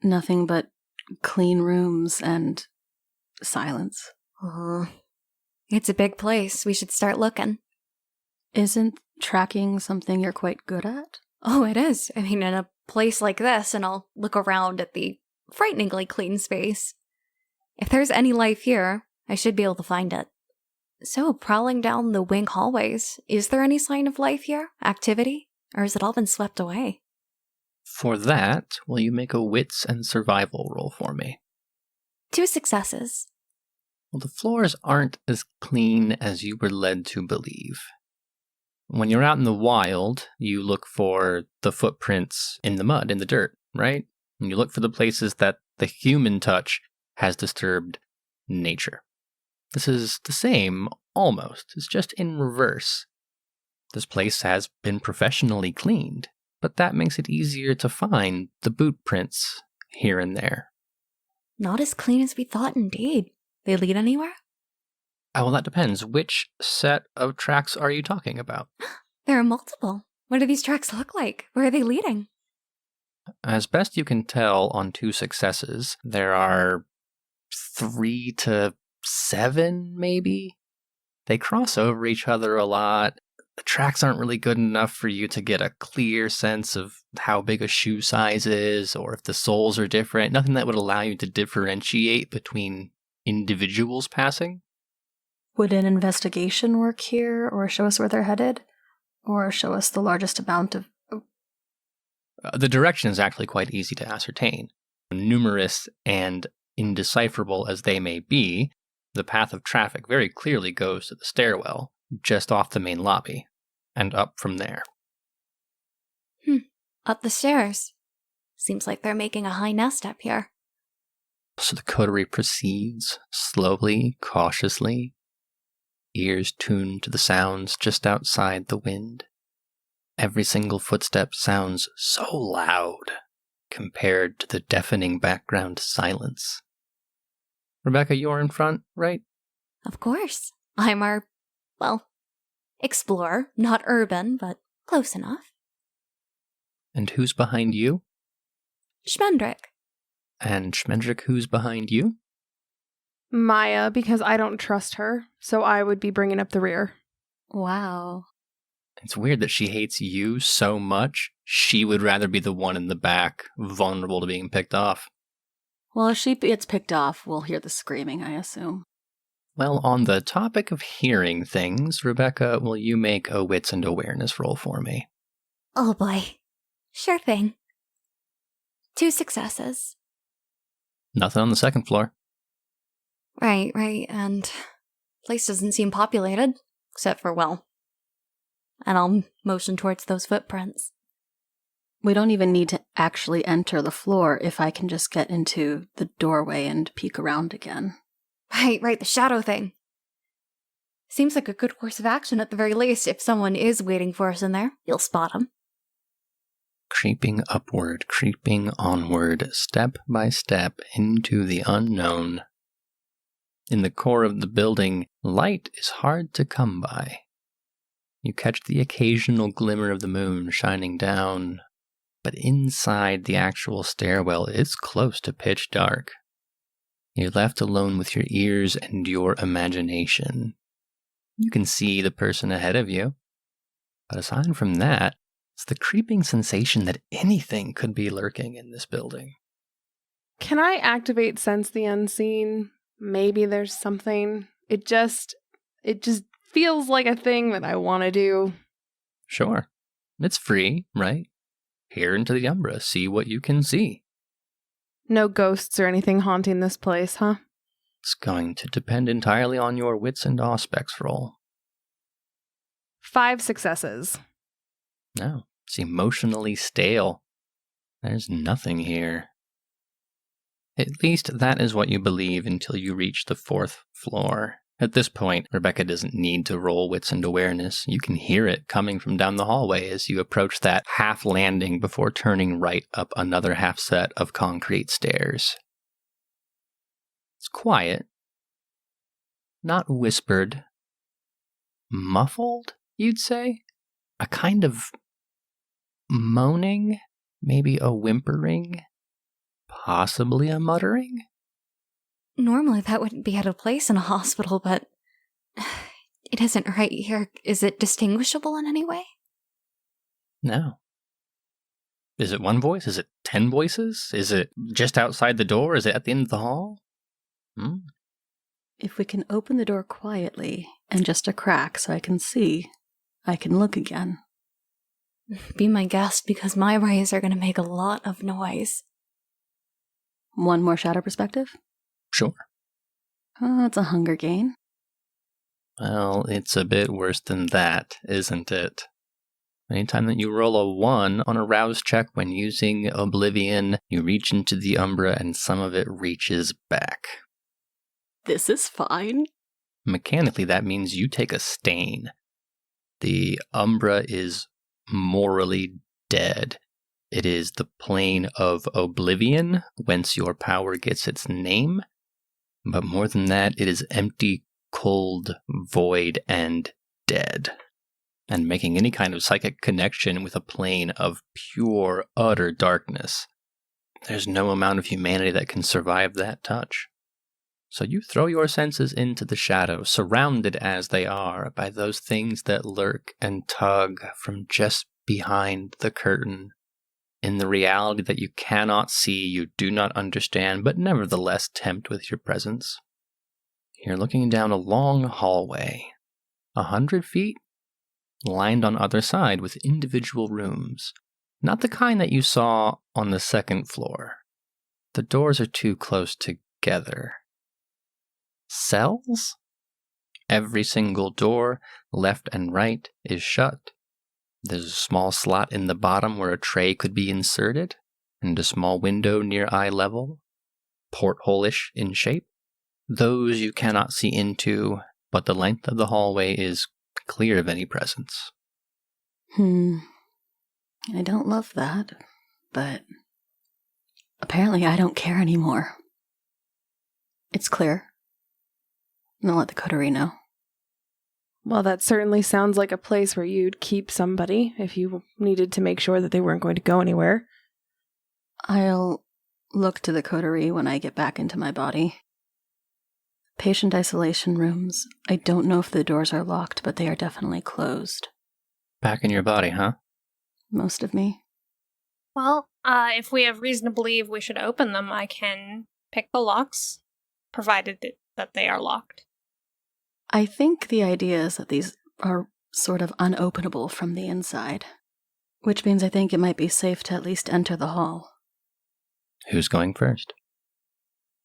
Speaker 4: Nothing but clean rooms and silence.
Speaker 2: It's a big place. We should start looking.
Speaker 4: Isn't tracking something you're quite good at?
Speaker 2: Oh, it is. I mean, in a place like this, and I'll look around at the frighteningly clean space. If there's any life here, I should be able to find it. So, prowling down the wing hallways, is there any sign of life here? Activity? Or has it all been swept away?
Speaker 1: For that, will you make a wits and survival roll for me?
Speaker 2: 2 successes.
Speaker 1: Well, the floors aren't as clean as you were led to believe. When you're out in the wild, you look for the footprints in the mud, in the dirt, right? And you look for the places that the human touch has disturbed nature. This is the same, almost. It's just in reverse. This place has been professionally cleaned, but that makes it easier to find the boot prints here and there.
Speaker 2: Not as clean as we thought, indeed. They lead anywhere?
Speaker 1: Well, that depends. Which set of tracks are you talking about?
Speaker 2: There are multiple. What do these tracks look like? Where are they leading?
Speaker 1: As best you can tell on 2 successes, there are 3 to 7, maybe? They cross over each other a lot. The tracks aren't really good enough for you to get a clear sense of how big a shoe size is, or if the soles are different. Nothing that would allow you to differentiate between individuals passing.
Speaker 4: Would an investigation work here, or show us where they're headed? Or show us the largest amount of...
Speaker 1: The direction is actually quite easy to ascertain. Numerous and indecipherable as they may be, the path of traffic very clearly goes to the stairwell, just off the main lobby, and up from there.
Speaker 2: Up the stairs. Seems like they're making a high nest up here.
Speaker 1: So the coterie proceeds, slowly, cautiously, ears tuned to the sounds just outside the wind. Every single footstep sounds so loud compared to the deafening background silence. Rebecca, you're in front, right?
Speaker 2: Of course. I'm our, explorer. Not urban, but close enough.
Speaker 1: And who's behind you?
Speaker 2: Schmendrick.
Speaker 1: And Schmendrick, who's behind you?
Speaker 5: Maya, because I don't trust her, so I would be bringing up the rear.
Speaker 4: Wow.
Speaker 1: It's weird that she hates you so much. She would rather be the one in the back, vulnerable to being picked off.
Speaker 4: Well, if she gets picked off, we'll hear the screaming, I assume.
Speaker 1: Well, on the topic of hearing things, Rebecca, will you make a wits and awareness roll for me?
Speaker 2: Oh boy. Sure thing. 2 successes.
Speaker 1: Nothing on the second floor.
Speaker 2: Right, and place doesn't seem populated, except for, and I'll motion towards those footprints.
Speaker 4: We don't even need to actually enter the floor if I can just get into the doorway and peek around again.
Speaker 2: Right, the shadow thing. Seems like a good course of action at the very least. If someone is waiting for us in there, you'll spot them.
Speaker 1: Creeping upward, creeping onward, step by step into the unknown. In the core of the building, light is hard to come by. You catch the occasional glimmer of the moon shining down, but inside the actual stairwell, it's close to pitch dark. You're left alone with your ears and your imagination. You can see the person ahead of you, but aside from that, it's the creeping sensation that anything could be lurking in this building.
Speaker 5: Can I activate Sense the Unseen? Maybe there's something. It just feels like a thing that I want to do.
Speaker 1: Sure. It's free, right? Peer into the umbra, see what you can see.
Speaker 5: No ghosts or anything haunting this place, huh?
Speaker 1: It's going to depend entirely on your wits and aspects roll.
Speaker 5: 5 successes.
Speaker 1: No, it's emotionally stale. There's nothing here. At least that is what you believe until you reach the 4th floor. At this point, Rebecca doesn't need to roll wits and awareness. You can hear it coming from down the hallway as you approach that half landing before turning right up another half set of concrete stairs. It's quiet. Not whispered. Muffled, you'd say? A kind of moaning? Maybe a whimpering? Possibly a muttering?
Speaker 2: Normally that wouldn't be out of place in a hospital, but it isn't right here. Is it distinguishable in any way?
Speaker 1: No. Is it one voice? Is it 10 voices? Is it just outside the door? Is it at the end of the hall?
Speaker 4: If we can open the door quietly and just a crack so I can see, I can look again.
Speaker 2: Be my guest, because my rays are going to make a lot of noise.
Speaker 4: One more shadow perspective?
Speaker 1: Sure.
Speaker 4: Oh, it's a hunger gain.
Speaker 1: Well, it's a bit worse than that, isn't it? Anytime that you roll a 1 on a rouse check when using Oblivion, you reach into the Umbra and some of it reaches back.
Speaker 4: This is fine.
Speaker 1: Mechanically, that means you take a stain. The Umbra is morally dead. It is the plane of Oblivion, whence your power gets its name. But more than that, it is empty, cold, void, and dead. And making any kind of psychic connection with a plane of pure, utter darkness. There's no amount of humanity that can survive that touch. So you throw your senses into the shadows, surrounded as they are by those things that lurk and tug from just behind the curtain, in the reality that you cannot see, you do not understand, but nevertheless tempt with your presence. You're looking down a long hallway, 100 feet, lined on either side with individual rooms. Not the kind that you saw on the second floor. The doors are too close together. Cells? Every single door, left and right, is shut. There's a small slot in the bottom where a tray could be inserted, and a small window near eye level, porthole-ish in shape. Those you cannot see into, but the length of the hallway is clear of any presence.
Speaker 4: I don't love that, but apparently I don't care anymore. It's clear. I'm gonna let the coterie know.
Speaker 5: Well, that certainly sounds like a place where you'd keep somebody if you needed to make sure that they weren't going to go anywhere.
Speaker 4: I'll look to the coterie when I get back into my body. Patient isolation rooms. I don't know if the doors are locked, but they are definitely closed.
Speaker 1: Back in your body, huh?
Speaker 4: Most of me.
Speaker 3: Well, if we have reason to believe we should open them, I can pick the locks, provided that they are locked.
Speaker 4: I think the idea is that these are sort of unopenable from the inside, which means I think it might be safe to at least enter the hall.
Speaker 1: Who's going first?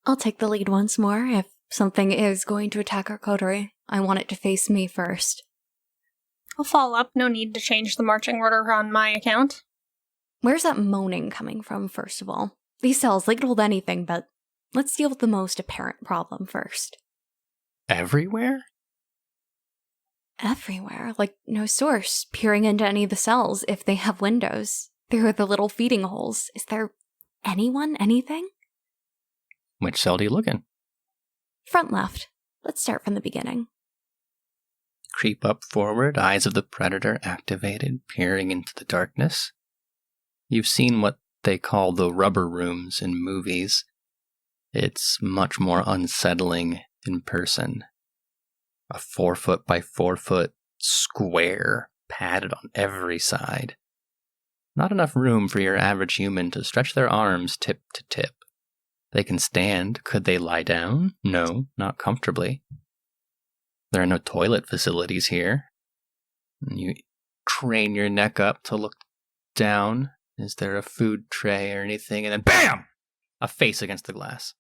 Speaker 2: I'll take the lead once more. If something is going to attack our coterie, I want it to face me first.
Speaker 3: I'll follow up. No need to change the marching order on my account.
Speaker 2: Where's that moaning coming from, first of all? These cells, they could hold anything, but let's deal with the most apparent problem first.
Speaker 1: Everywhere?
Speaker 2: Everywhere. Like, no source peering into any of the cells if they have windows. There are the little feeding holes. Is there anyone, anything?
Speaker 1: Which cell do you look in?
Speaker 2: Front left. Let's start from the beginning.
Speaker 1: Creep up forward, eyes of the predator activated, peering into the darkness. You've seen what they call the rubber rooms in movies. It's much more unsettling in person. A 4-foot by 4-foot square, padded on every side. Not enough room for your average human to stretch their arms tip to tip. They can stand. Could they lie down? No, not comfortably. There are no toilet facilities here. You crane your neck up to look down. Is there a food tray or anything? And then BAM! A face against the glass.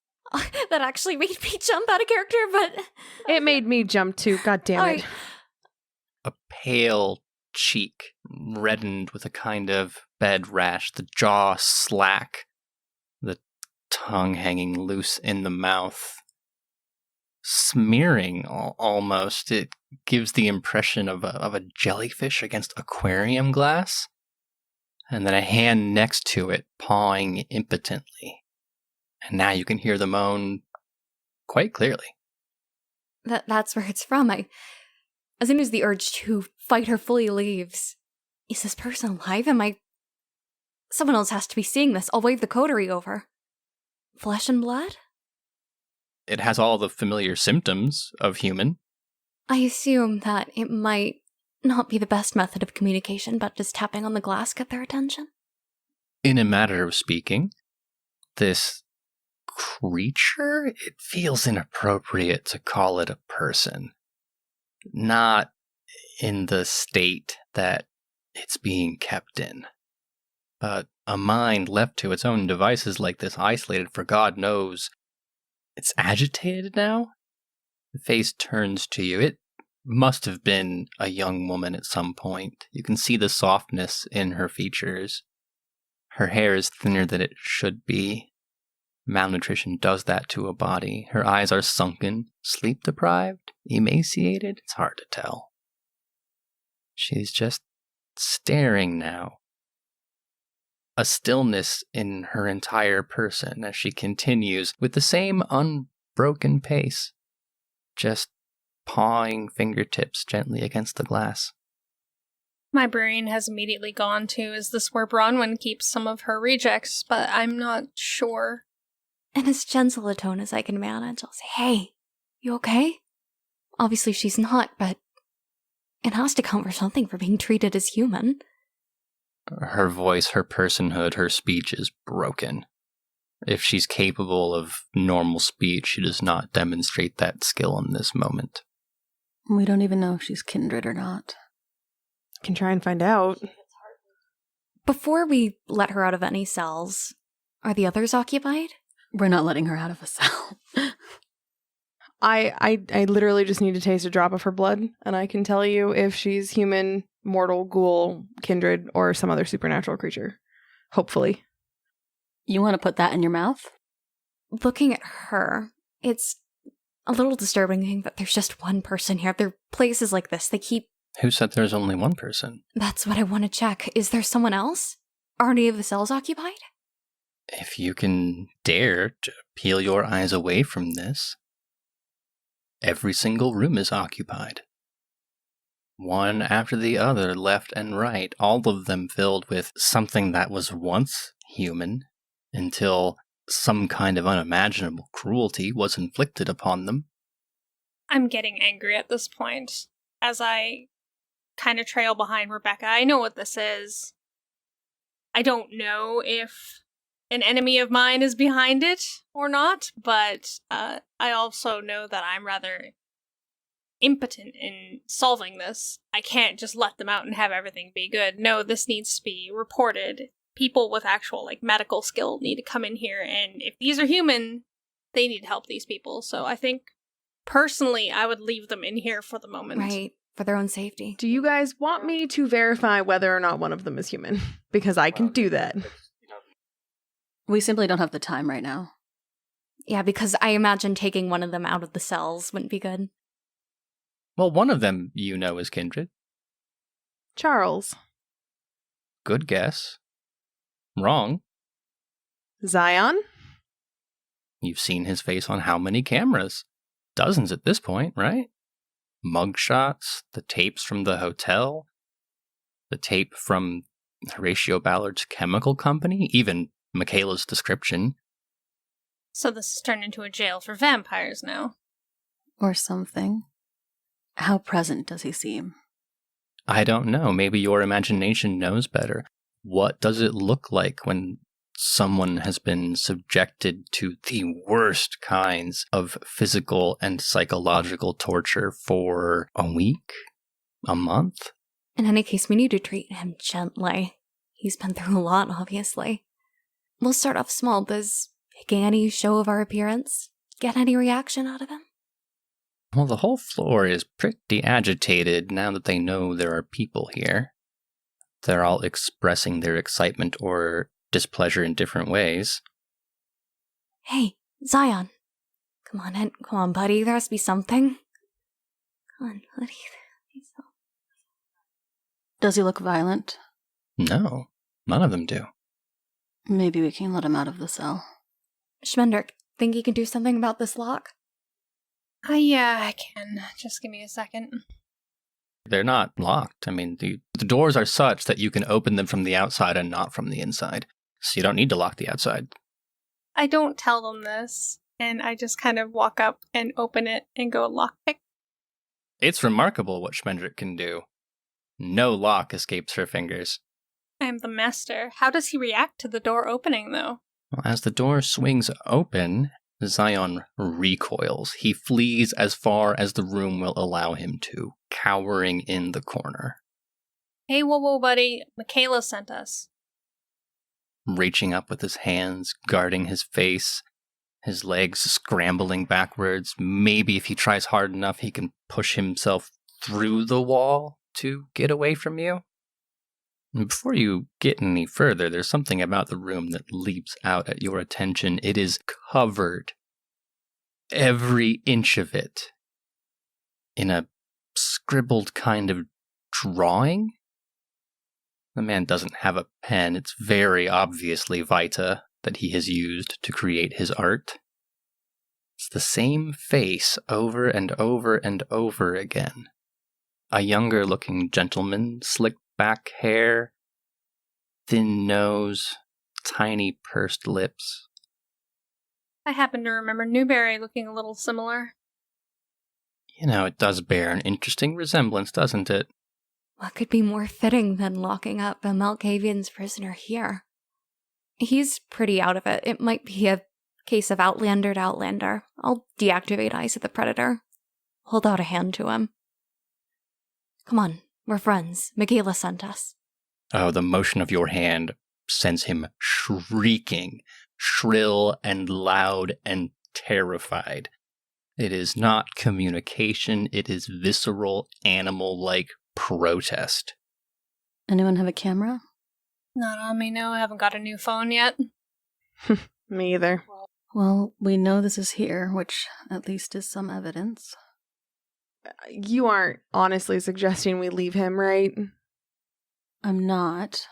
Speaker 2: That actually made me jump out of character, but...
Speaker 5: It made me jump too, god damn it.
Speaker 1: A pale cheek, reddened with a kind of bed rash, the jaw slack, the tongue hanging loose in the mouth. Smearing, almost. It gives the impression of a jellyfish against aquarium glass. And then a hand next to it, pawing impotently. And now you can hear the moan quite clearly.
Speaker 2: That's where it's from. As soon as the urge to fight her fully leaves, is this person alive? Someone else has to be seeing this. I'll wave the coterie over. Flesh and blood?
Speaker 1: It has all the familiar symptoms of human.
Speaker 2: I assume that it might not be the best method of communication, but just tapping on the glass get their attention?
Speaker 1: In a matter of speaking, this creature, it feels inappropriate to call it a person. Not in the state that it's being kept in. But a mind left to its own devices like this, isolated for God knows. It's agitated now. The face turns to you. It must have been a young woman at some point. You can see the softness in her features. Her hair is thinner than it should be. Malnutrition does that to a body. Her eyes are sunken, sleep-deprived, emaciated. It's hard to tell. She's just staring now. A stillness in her entire person as she continues with the same unbroken pace, just pawing fingertips gently against the glass.
Speaker 3: My brain has immediately gone to, is this where Bronwyn keeps some of her rejects? But I'm not sure.
Speaker 2: in as gentle a tone as I can manage, I'll say, "Hey, you okay?" Obviously she's not, but it has to count for something for being treated as human.
Speaker 1: Her voice, her personhood, her speech is broken. If she's capable of normal speech, she does not demonstrate that skill in this moment.
Speaker 4: We don't even know if she's kindred or not.
Speaker 5: Can try and find out.
Speaker 2: Before we let her out of any cells, are the others occupied?
Speaker 4: We're not letting her out of a cell.
Speaker 5: I literally just need to taste a drop of her blood, and I can tell you if she's human, mortal, ghoul, kindred, or some other supernatural creature. Hopefully.
Speaker 4: You want to put that in your mouth?
Speaker 2: Looking at her, it's a little disturbing that there's just one person here. There are places like this, they keep...
Speaker 1: Who said there's only one person?
Speaker 2: That's what I want to check. Is there someone else? Are any of the cells occupied?
Speaker 1: If you can dare to peel your eyes away from this, every single room is occupied. One after the other, left and right, all of them filled with something that was once human, until some kind of unimaginable cruelty was inflicted upon them.
Speaker 3: I'm getting angry at this point as I kind of trail behind Rebecca. I know what this is. I don't know if an enemy of mine is behind it or not, but I also know that I'm rather impotent in solving this. I can't just let them out and have everything be good. No, this needs to be reported. People with actual medical skill need to come in here, and if these are human, they need to help these people. So I think personally I would leave them in here for the moment.
Speaker 2: Right, for their own safety.
Speaker 5: Do you guys want me to verify whether or not one of them is human? Because I can do that.
Speaker 4: We simply don't have the time right now.
Speaker 2: Yeah, because I imagine taking one of them out of the cells wouldn't be good.
Speaker 1: Well, one of them is kindred.
Speaker 5: Charles.
Speaker 1: Good guess. Wrong.
Speaker 5: Zion?
Speaker 1: You've seen his face on how many cameras? Dozens at this point, right? Mugshots, the tapes from the hotel, the tape from Horatio Ballard's chemical company, even Makayla's description.
Speaker 3: So this has turned into a jail for vampires now.
Speaker 4: Or something. How present does he seem?
Speaker 1: I don't know. Maybe your imagination knows better. What does it look like when someone has been subjected to the worst kinds of physical and psychological torture for a week? A month?
Speaker 2: In any case, we need to treat him gently. He's been through a lot, obviously. We'll start off small. Does making any show of our appearance get any reaction out of him?
Speaker 1: Well, the whole floor is pretty agitated now that they know there are people here. They're all expressing their excitement or displeasure in different ways.
Speaker 2: Hey, Zion. Come on, buddy. There has to be something. Come on, buddy.
Speaker 4: Does he look violent?
Speaker 1: No, none of them do.
Speaker 4: Maybe we can let him out of the cell.
Speaker 2: Schmendrick, think you can do something about this lock?
Speaker 3: Yeah, I can. Just give me a second.
Speaker 1: They're not locked. I mean, the doors are such that you can open them from the outside and not from the inside. So you don't need to lock the outside.
Speaker 3: I don't tell them this, and I just kind of walk up and open it and go lockpick.
Speaker 1: It's remarkable what Schmendrick can do. No lock escapes her fingers.
Speaker 3: I am the master. How does he react to the door opening, though?
Speaker 1: Well, as the door swings open, Zion recoils. He flees as far as the room will allow him to, cowering in the corner.
Speaker 3: Hey, whoa, buddy. Makayla sent us.
Speaker 1: Reaching up with his hands, guarding his face, his legs scrambling backwards. Maybe if he tries hard enough, he can push himself through the wall to get away from you. And before you get any further, there's something about the room that leaps out at your attention. It is covered, every inch of it, in a scribbled kind of drawing. The man doesn't have a pen. It's very obviously Vita that he has used to create his art. It's the same face over and over and over again. A younger-looking gentleman, slicked back hair, thin nose, tiny pursed lips.
Speaker 3: I happen to remember Newberry looking a little similar.
Speaker 1: You know, it does bear an interesting resemblance, doesn't it?
Speaker 2: What could be more fitting than locking up a Malkavian's prisoner here? He's pretty out of it. It might be a case of Outlander to Outlander. I'll deactivate Eyes of the Predator. Hold out a hand to him. Come on, we're friends. Makayla sent us.
Speaker 1: Oh, the motion of your hand sends him shrieking, shrill and loud and terrified. It is not communication, it is visceral, animal-like protest.
Speaker 4: Anyone have a camera?
Speaker 3: Not on me, no. I haven't got a new phone yet.
Speaker 5: Me either.
Speaker 4: Well, we know this is here, which at least is some evidence.
Speaker 5: You aren't honestly suggesting we leave him, right?
Speaker 4: I'm not.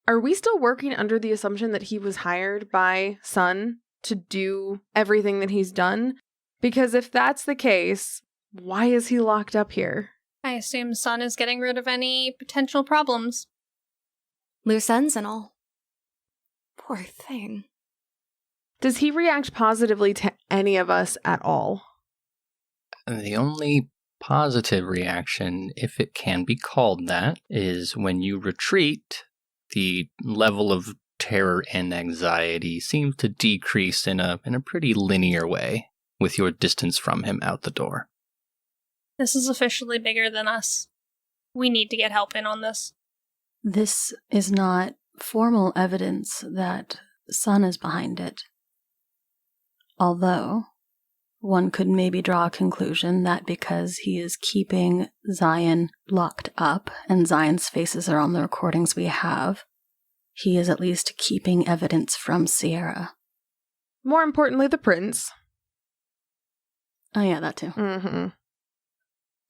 Speaker 5: Are we still working under the assumption that he was hired by Sun to do everything that he's done? Because if that's the case, why is he locked up here?
Speaker 3: I assume Sun is getting rid of any potential problems.
Speaker 2: Loose ends and all. Poor thing.
Speaker 5: Does he react positively to any of us at all?
Speaker 1: The only positive reaction, if it can be called that, is when you retreat, the level of terror and anxiety seems to decrease in a pretty linear way with your distance from him out the door.
Speaker 3: This is officially bigger than us. We need to get help in on this.
Speaker 4: This is not formal evidence that Sun is behind it. Although, one could maybe draw a conclusion that because he is keeping Zion locked up, and Zion's faces are on the recordings we have, he is at least keeping evidence from Sierra.
Speaker 5: More importantly, the prince.
Speaker 4: Oh yeah, that too.
Speaker 5: Mm-hmm.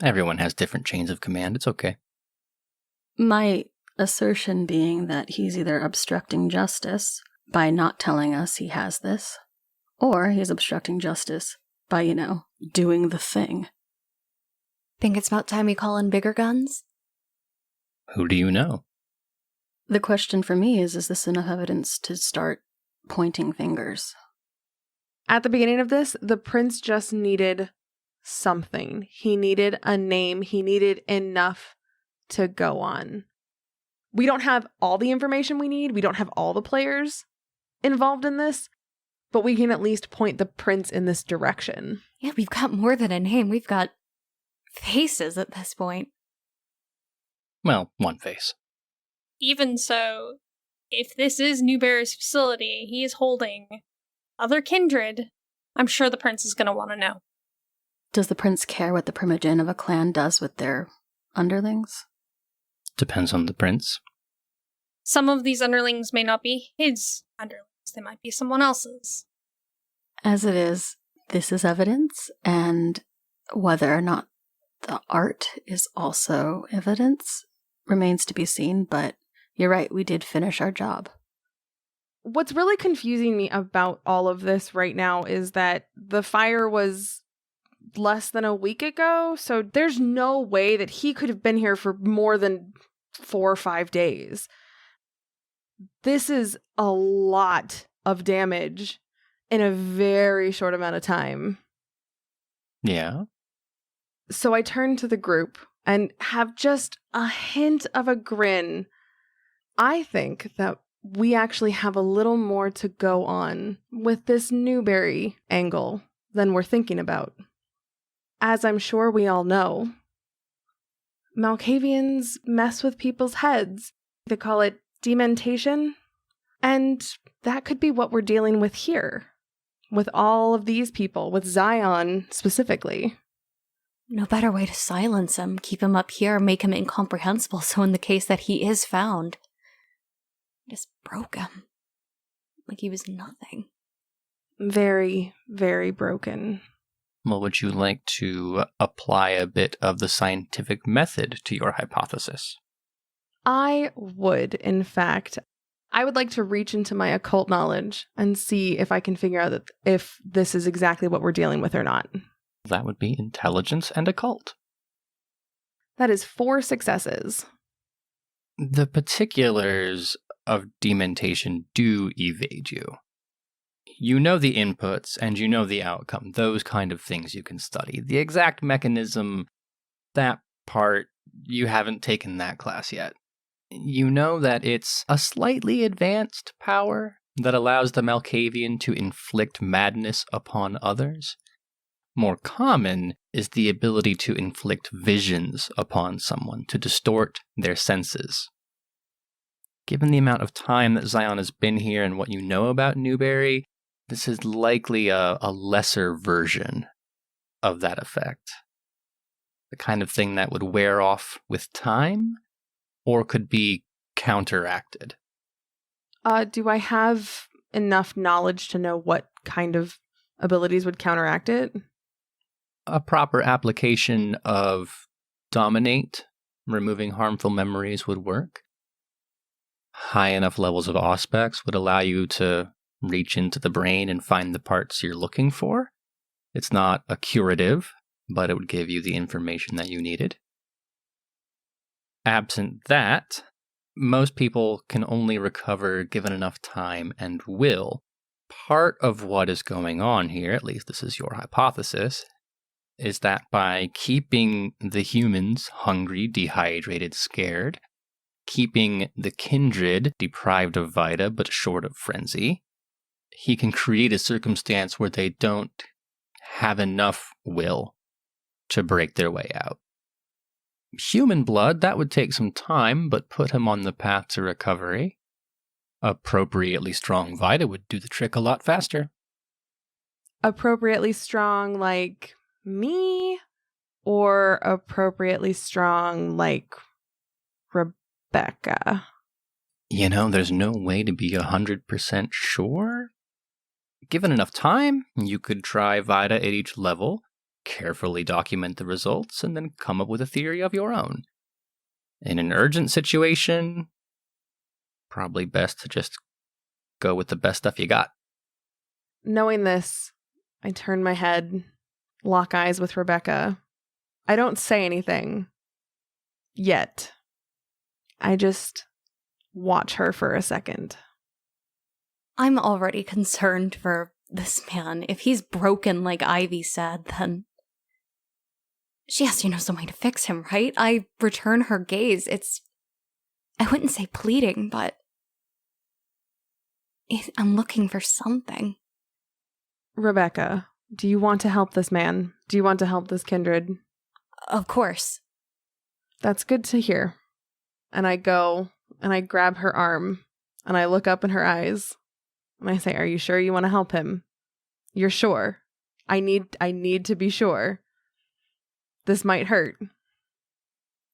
Speaker 1: Everyone has different chains of command. It's okay.
Speaker 4: My assertion being that he's either obstructing justice by not telling us he has this, or he's obstructing justice by, doing the thing.
Speaker 2: Think it's about time we call in bigger guns?
Speaker 1: Who do you know?
Speaker 4: The question for me is this enough evidence to start pointing fingers?
Speaker 5: At the beginning of this, the prince just needed something. He needed a name. He needed enough to go on. We don't have all the information we need. We don't have all the players involved in this, but we can at least point the prince in this direction.
Speaker 2: Yeah, we've got more than a name. We've got faces at this point.
Speaker 1: Well, one face.
Speaker 3: Even so, if this is Newberry's facility, he is holding other kindred, I'm sure the prince is going to want to know.
Speaker 4: Does the prince care what the primogen of a clan does with their underlings?
Speaker 1: Depends on the prince.
Speaker 3: Some of these underlings may not be his underlings. They might be someone else's.
Speaker 4: As it is, this is evidence, and whether or not the art is also evidence remains to be seen, but you're right, we did finish our job.
Speaker 5: What's really confusing me about all of this right now is that the fire was less than a week ago, so there's no way that he could have been here for more than 4 or 5 days. This is a lot of damage in a very short amount of time.
Speaker 1: Yeah?
Speaker 5: So I turn to the group and have just a hint of a grin. I think that we actually have a little more to go on with this Newberry angle than we're thinking about. As I'm sure we all know, Malkavians mess with people's heads. They call it dementation. And that could be what we're dealing with here. With all of these people, with Zion specifically.
Speaker 2: No better way to silence him, keep him up here, make him incomprehensible, so in the case that he is found, just broke him. Like he was nothing.
Speaker 5: Very, very broken.
Speaker 1: Well, would you like to apply a bit of the scientific method to your hypothesis?
Speaker 5: I would, in fact. I would like to reach into my occult knowledge and see if I can figure out if this is exactly what we're dealing with or not.
Speaker 1: That would be intelligence and occult.
Speaker 5: That is 4 successes.
Speaker 1: The particulars of dementation do evade you. You know the inputs and you know the outcome. Those kind of things you can study. The exact mechanism, that part, you haven't taken that class yet. You know that it's a slightly advanced power that allows the Malkavian to inflict madness upon others. More common is the ability to inflict visions upon someone, to distort their senses. Given the amount of time that Zion has been here and what you know about Newberry, this is likely a lesser version of that effect. The kind of thing that would wear off with time, or could be counteracted.
Speaker 5: Do I have enough knowledge to know what kind of abilities would counteract it?
Speaker 1: A proper application of dominate, removing harmful memories, would work. High enough levels of auspex would allow you to reach into the brain and find the parts you're looking for. It's not a curative, but it would give you the information that you needed. Absent that, most people can only recover given enough time and will. Part of what is going on here, at least this is your hypothesis, is that by keeping the humans hungry, dehydrated, scared, keeping the kindred deprived of vita but short of frenzy, he can create a circumstance where they don't have enough will to break their way out. Human blood, that would take some time, but put him on the path to recovery. Appropriately strong vita would do the trick a lot faster.
Speaker 5: Appropriately strong like me, or appropriately strong like Rebecca?
Speaker 1: You know, there's no way to be 100% sure. Given enough time, you could try vita at each level, carefully document the results, and then come up with a theory of your own. In an urgent situation, probably best to just go with the best stuff you got.
Speaker 5: Knowing this, I turn my head, lock eyes with Rebecca. I don't say anything yet. I just watch her for a second.
Speaker 2: I'm already concerned for this man. If he's broken like Ivy said, then she has to know some way to fix him, right? I return her gaze. I wouldn't say pleading, but I'm looking for something.
Speaker 5: Rebecca, do you want to help this man? Do you want to help this kindred?
Speaker 2: Of course.
Speaker 5: That's good to hear. And I go and I grab her arm and I look up in her eyes and I say, "Are you sure you want to help him? You're sure? I need to be sure. This might hurt."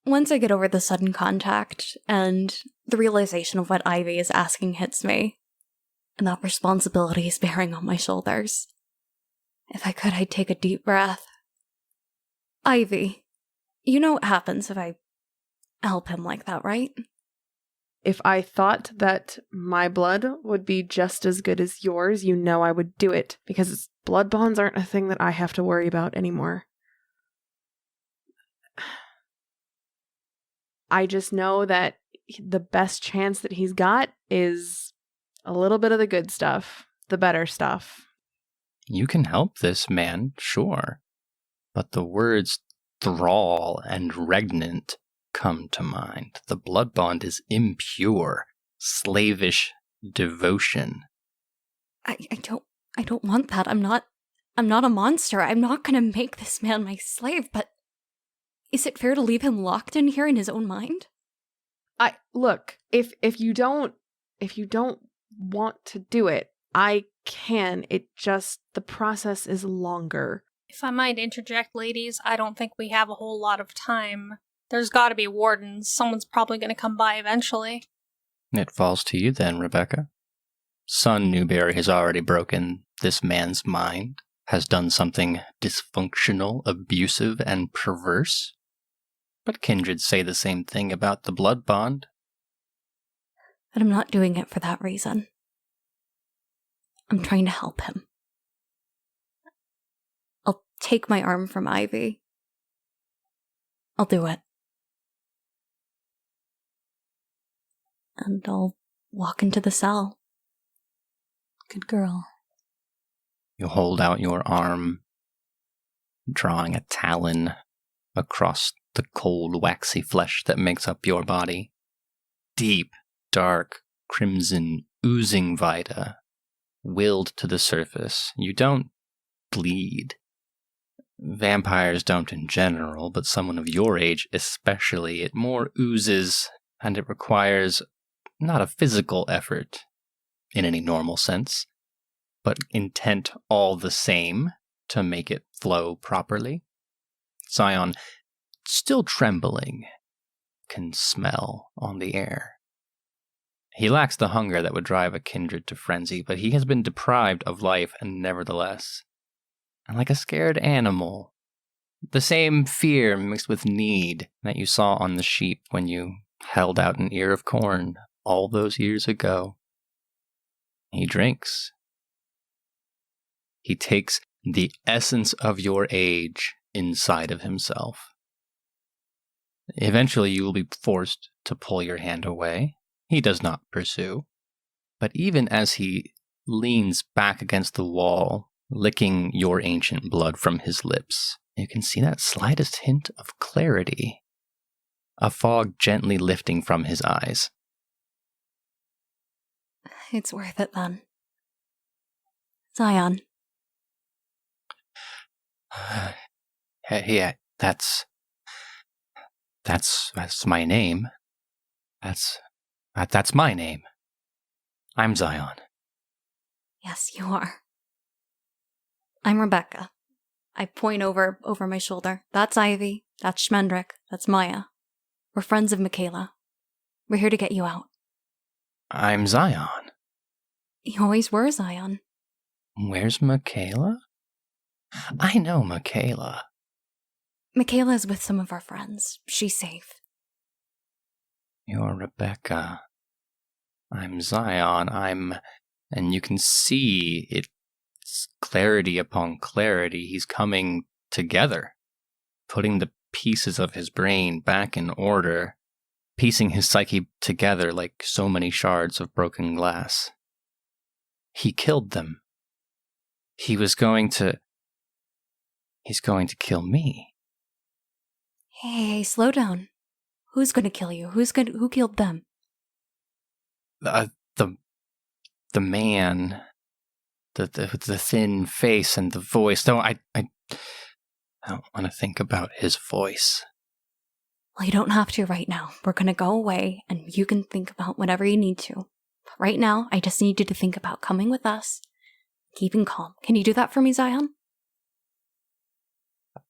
Speaker 2: Once I get over the sudden contact and the realization of what Ivy is asking hits me, and that responsibility is bearing on my shoulders, if I could, I'd take a deep breath. Ivy, you know what happens if I help him like that, right?
Speaker 5: If I thought that my blood would be just as good as yours, you know I would do it, because blood bonds aren't a thing that I have to worry about anymore. I just know that the best chance that he's got is a little bit of the good stuff, the better stuff.
Speaker 1: You can help this man, sure, but the words thrall and regnant come to mind. The blood bond is impure, slavish devotion.
Speaker 2: I don't want that. I'm not a monster. I'm not gonna make this man my slave, but is it fair to leave him locked in here in his own mind?
Speaker 5: Look, if you don't want to do it, I can. It just, the process is longer.
Speaker 3: If I might interject, ladies, I don't think we have a whole lot of time. There's gotta be wardens. Someone's probably gonna come by eventually.
Speaker 1: It falls to you then, Rebecca. Son Newberry has already broken this man's mind, has done something dysfunctional, abusive, and perverse. But kindred say the same thing about the blood bond.
Speaker 2: But I'm not doing it for that reason. I'm trying to help him. I'll take my arm from Ivy. I'll do it. And I'll walk into the cell. Good girl.
Speaker 1: You hold out your arm, drawing a talon across the cold, waxy flesh that makes up your body. Deep, dark, crimson, oozing vita, willed to the surface. You don't bleed. Vampires don't in general, but someone of your age especially. It more oozes, and it requires not a physical effort in any normal sense, but intent all the same to make it flow properly. Zion, still trembling, can smell on the air. He lacks the hunger that would drive a kindred to frenzy, but he has been deprived of life, and nevertheless, and like a scared animal, the same fear mixed with need that you saw on the sheep when you held out an ear of corn all those years ago. He drinks. He takes the essence of your age inside of himself. Eventually you will be forced to pull your hand away. He does not pursue. But even as he leans back against the wall, licking your ancient blood from his lips, you can see that slightest hint of clarity, a fog gently lifting from his eyes.
Speaker 2: It's worth it then. Zion.
Speaker 1: Yeah, that's my name. That's my name. I'm Zion.
Speaker 2: Yes, you are. I'm Rebecca. I point over my shoulder. That's Ivy. That's Schmendrick. That's Maya. We're friends of Makayla. We're here to get you out.
Speaker 1: I'm Zion.
Speaker 2: You always were Zion.
Speaker 1: Where's Makayla? I know Makayla.
Speaker 2: Makayla is with some of our friends. She's safe.
Speaker 1: You're Rebecca. I'm Zion. And you can see it's clarity upon clarity. He's coming together, putting the pieces of his brain back in order, piecing his psyche together like so many shards of broken glass. He killed them. He's going to kill me.
Speaker 2: Hey, slow down. Who's gonna kill you? Who killed them?
Speaker 1: The man, the thin face and the voice. I don't want to think about his voice.
Speaker 2: Well, you don't have to right now. We're gonna go away, and you can think about whatever you need to. But right now, I just need you to think about coming with us, keeping calm. Can you do that for me, Zion?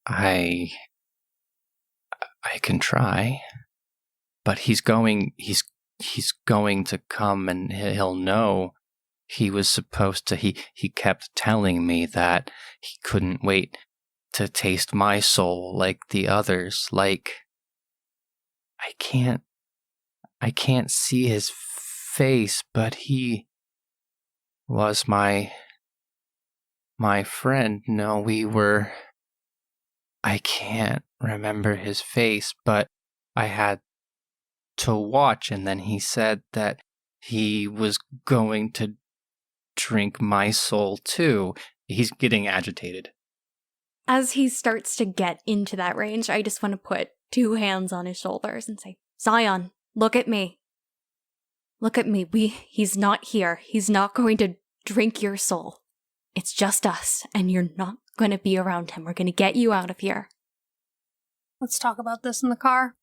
Speaker 1: I can try, but he's going to come, and he'll know. He was supposed to, he kept telling me that he couldn't wait to taste my soul like the others, like, I can't see his face, but he was my friend. No, I can't remember his face, but I had to watch, and then he said that he was going to drink my soul too. He's getting agitated.
Speaker 2: As he starts to get into that range, I just want to put 2 hands on his shoulders and say, Zion, look at me. Look at me. He's not here. He's not going to drink your soul. It's just us, and you're not going to be around him. We're going to get you out of here.
Speaker 3: Let's talk about this in the car.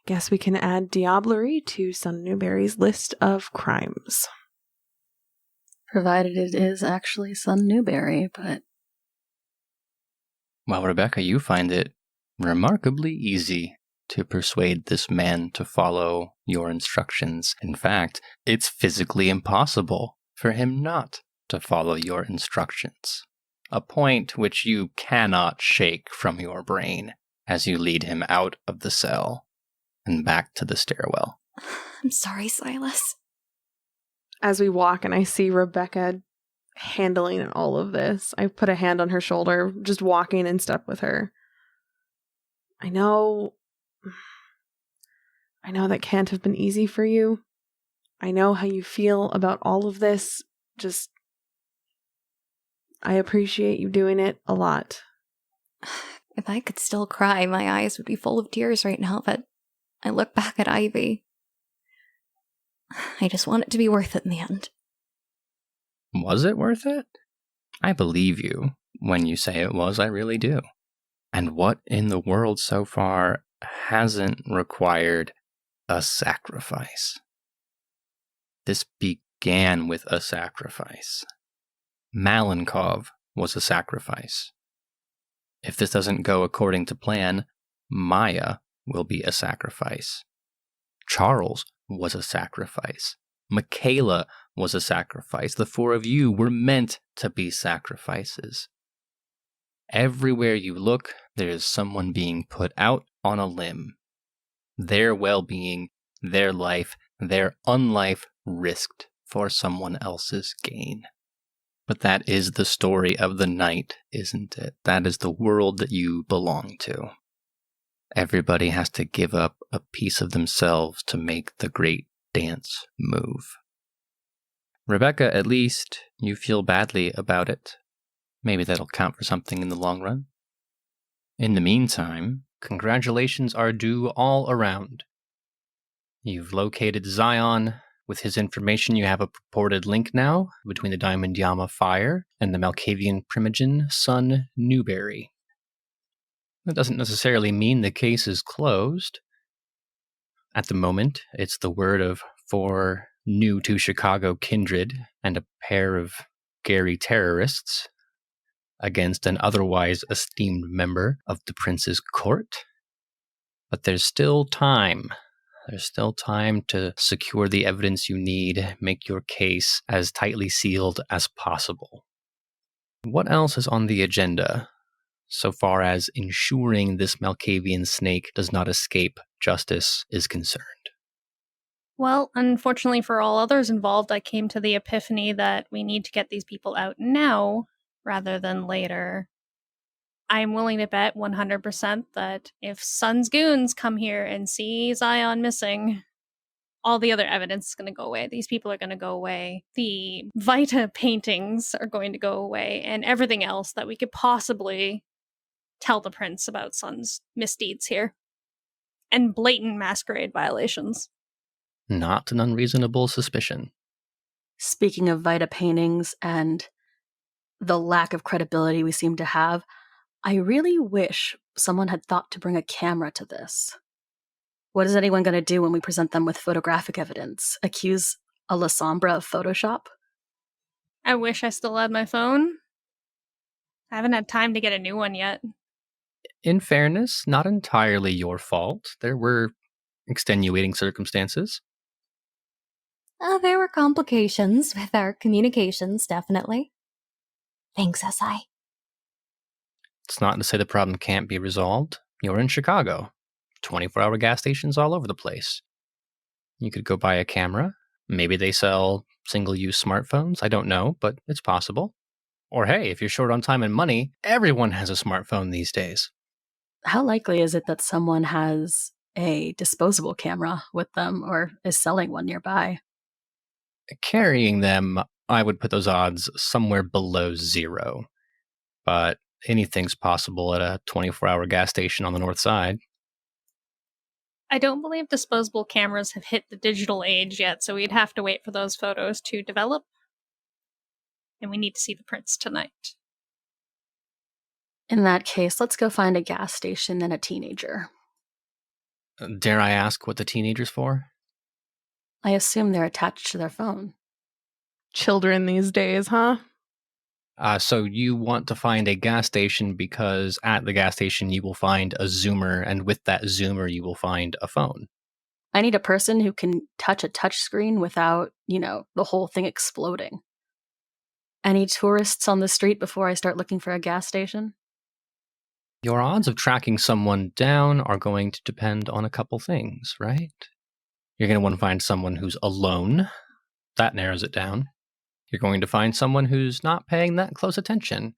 Speaker 5: Guess we can add diablerie to Son Newberry's list of crimes.
Speaker 4: Provided it is actually Son Newberry, but...
Speaker 1: Well, Rebecca, you find it remarkably easy to persuade this man to follow your instructions. In fact, it's physically impossible for him not to follow your instructions. A point which you cannot shake from your brain as you lead him out of the cell and back to the stairwell.
Speaker 2: I'm sorry, Silas.
Speaker 5: As we walk and I see Rebecca handling all of this, I put a hand on her shoulder, just walking in step with her. I know that can't have been easy for you. I know how you feel about all of this. Just I appreciate you doing it a lot.
Speaker 2: If I could still cry, my eyes would be full of tears right now, but I look back at Ivy. I just want it to be worth it in the end.
Speaker 1: Was it worth it? I believe you when you say it was, I really do. And what in the world so far hasn't required a sacrifice? This began with a sacrifice. Malenkov was a sacrifice. If this doesn't go according to plan, Maya will be a sacrifice. Charles was a sacrifice. Makayla was a sacrifice. The four of you were meant to be sacrifices. Everywhere you look, there is someone being put out on a limb. Their well-being, their life, their unlife risked for someone else's gain. But that is the story of the night, isn't it? That is the world that you belong to. Everybody has to give up a piece of themselves to make the great dance move. Rebecca, at least you feel badly about it. Maybe that'll count for something in the long run. In the meantime, congratulations are due all around. You've located Zion. With his information, you have a purported link now between the Diamond Yama fire and the Malkavian primogen, son Newberry. That doesn't necessarily mean the case is closed. At the moment, it's the word of 4 new to Chicago kindred and a pair of Gary terrorists against an otherwise esteemed member of the prince's court. But there's still time. There's still time to secure the evidence you need, make your case as tightly sealed as possible. What else is on the agenda, so far as ensuring this Malkavian snake does not escape justice is concerned?
Speaker 3: Well, unfortunately for all others involved, I came to the epiphany that we need to get these people out now rather than later. I'm willing to bet 100% that if Sun's goons come here and see Zion missing, all the other evidence is going to go away. These people are going to go away. The Vita paintings are going to go away, and everything else that we could possibly tell the prince about Sun's misdeeds here. And blatant Masquerade violations.
Speaker 1: Not an unreasonable suspicion.
Speaker 4: Speaking of Vita paintings and the lack of credibility we seem to have, I really wish someone had thought to bring a camera to this. What is anyone going to do when we present them with photographic evidence? Accuse a La Sombra of Photoshop?
Speaker 3: I wish I still had my phone. I haven't had time to get a new one yet.
Speaker 1: In fairness, not entirely your fault. There were extenuating circumstances.
Speaker 2: There were complications with our communications, definitely. Thanks, SI.
Speaker 1: It's not to say the problem can't be resolved. You're in Chicago. 24-hour gas stations all over the place. You could go buy a camera. Maybe they sell single-use smartphones. I don't know, but it's possible. Or hey, if you're short on time and money, everyone has a smartphone these days.
Speaker 4: How likely is it that someone has a disposable camera with them or is selling one nearby?
Speaker 1: Carrying them, I would put those odds somewhere below 0. But anything's possible at a 24-hour gas station on the north side.
Speaker 3: I don't believe disposable cameras have hit the digital age yet, so we'd have to wait for those photos to develop. And we need to see the prince tonight.
Speaker 4: In that case, let's go find a gas station and a teenager.
Speaker 1: Dare I ask what the teenager's for?
Speaker 4: I assume they're attached to their phone.
Speaker 5: Children these days, huh?
Speaker 1: So you want to find a gas station because at the gas station you will find a zoomer, and with that zoomer you will find a phone.
Speaker 4: I need a person who can touch a touchscreen without, the whole thing exploding. Any tourists on the street before I start looking for a gas station?
Speaker 1: Your odds of tracking someone down are going to depend on a couple things, right? You're going to want to find someone who's alone. That narrows it down. You're going to find someone who's not paying that close attention.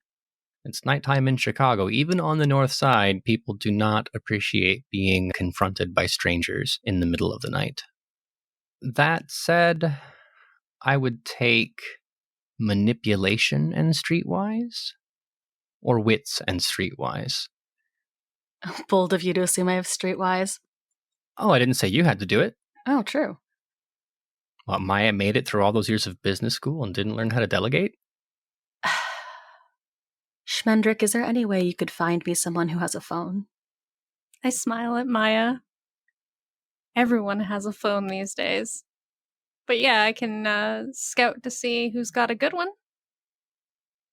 Speaker 1: It's nighttime in Chicago. Even on the north side, people do not appreciate being confronted by strangers in the middle of the night. That said, I would take manipulation and streetwise? Or wits and streetwise?
Speaker 4: Bold of you to assume I have streetwise.
Speaker 1: Oh, I didn't say you had to do it.
Speaker 4: Oh, true.
Speaker 1: What, Maya made it through all those years of business school and didn't learn how to delegate?
Speaker 4: Schmendrick, is there any way you could find me someone who has a phone?
Speaker 3: I smile at Maya. Everyone has a phone these days. But yeah, I can scout to see who's got a good one.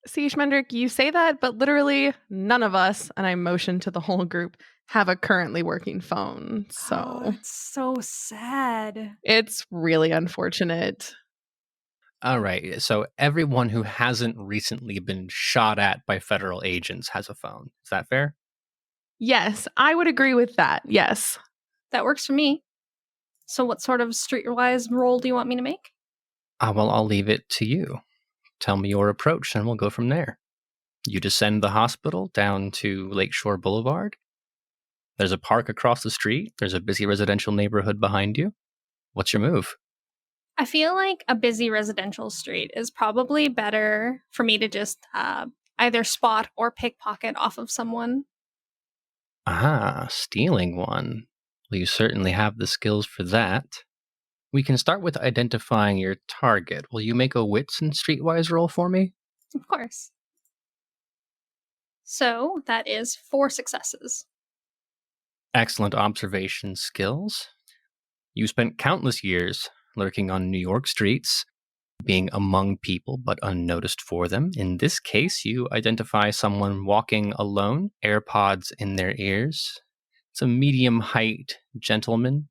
Speaker 5: See, Schmendrick, you say that, but literally none of us, and I motion to the whole group, have a currently working phone. So
Speaker 3: it's so sad.
Speaker 5: it's really unfortunate.
Speaker 1: All right, so everyone who hasn't recently been shot at by federal agents has a phone. Is that fair?
Speaker 5: Yes, I would agree with that. Yes.
Speaker 3: That works for me. So what sort of streetwise role do you want me to make?
Speaker 1: Well, I'll leave it to you. Tell me your approach and we'll go from there. You descend the hospital down to Lakeshore Boulevard. There's a park across the street. There's a busy residential neighborhood behind you. What's your move?
Speaker 3: I feel like a busy residential street is probably better for me to just either spot or pickpocket off of someone.
Speaker 1: Stealing one. Well, you certainly have the skills for that. We can start with identifying your target. Will you make a wits and streetwise roll for me?
Speaker 3: Of course. So that is 4 successes.
Speaker 1: Excellent observation skills. You spent countless years lurking on New York streets, being among people but unnoticed for them. In this case, you identify someone walking alone, AirPods in their ears. It's a medium-height gentleman.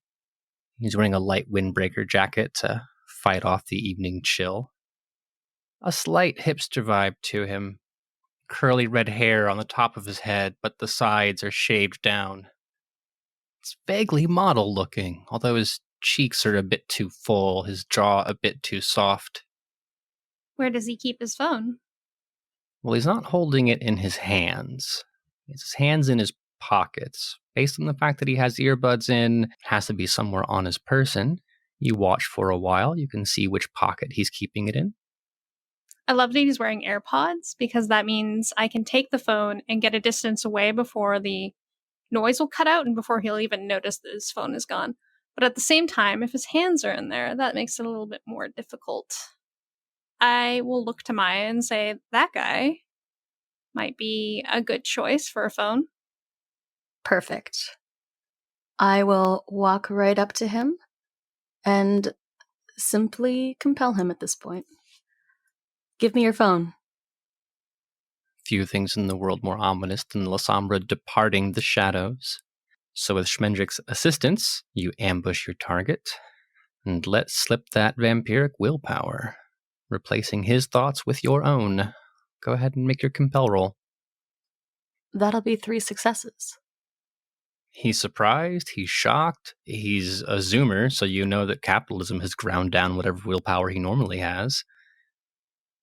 Speaker 1: He's wearing a light windbreaker jacket to fight off the evening chill. A slight hipster vibe to him. Curly red hair on the top of his head, but the sides are shaved down. It's vaguely model looking, although his cheeks are a bit too full, his jaw a bit too soft.
Speaker 3: Where does he keep his phone?
Speaker 1: Well, he's not holding it in his hands. It's his hands in his pockets. Based on the fact that he has earbuds in, it has to be somewhere on his person. You watch for a while, you can see which pocket he's keeping it in.
Speaker 3: I love that he's wearing AirPods because that means I can take the phone and get a distance away before the noise will cut out and before he'll even notice that his phone is gone. But at the same time, if his hands are in there, that makes it a little bit more difficult. I will look to Maya and say, that guy might be a good choice for a phone.
Speaker 4: Perfect. I will walk right up to him and simply compel him at this point. Give me your phone.
Speaker 1: Few things in the world more ominous than La Sombra departing the shadows. So with Schmendrick's assistance, you ambush your target and let slip that vampiric willpower, replacing his thoughts with your own. Go ahead and make your compel roll.
Speaker 4: That'll be 3 successes.
Speaker 1: He's surprised, he's shocked, he's a zoomer, so you know that capitalism has ground down whatever willpower he normally has.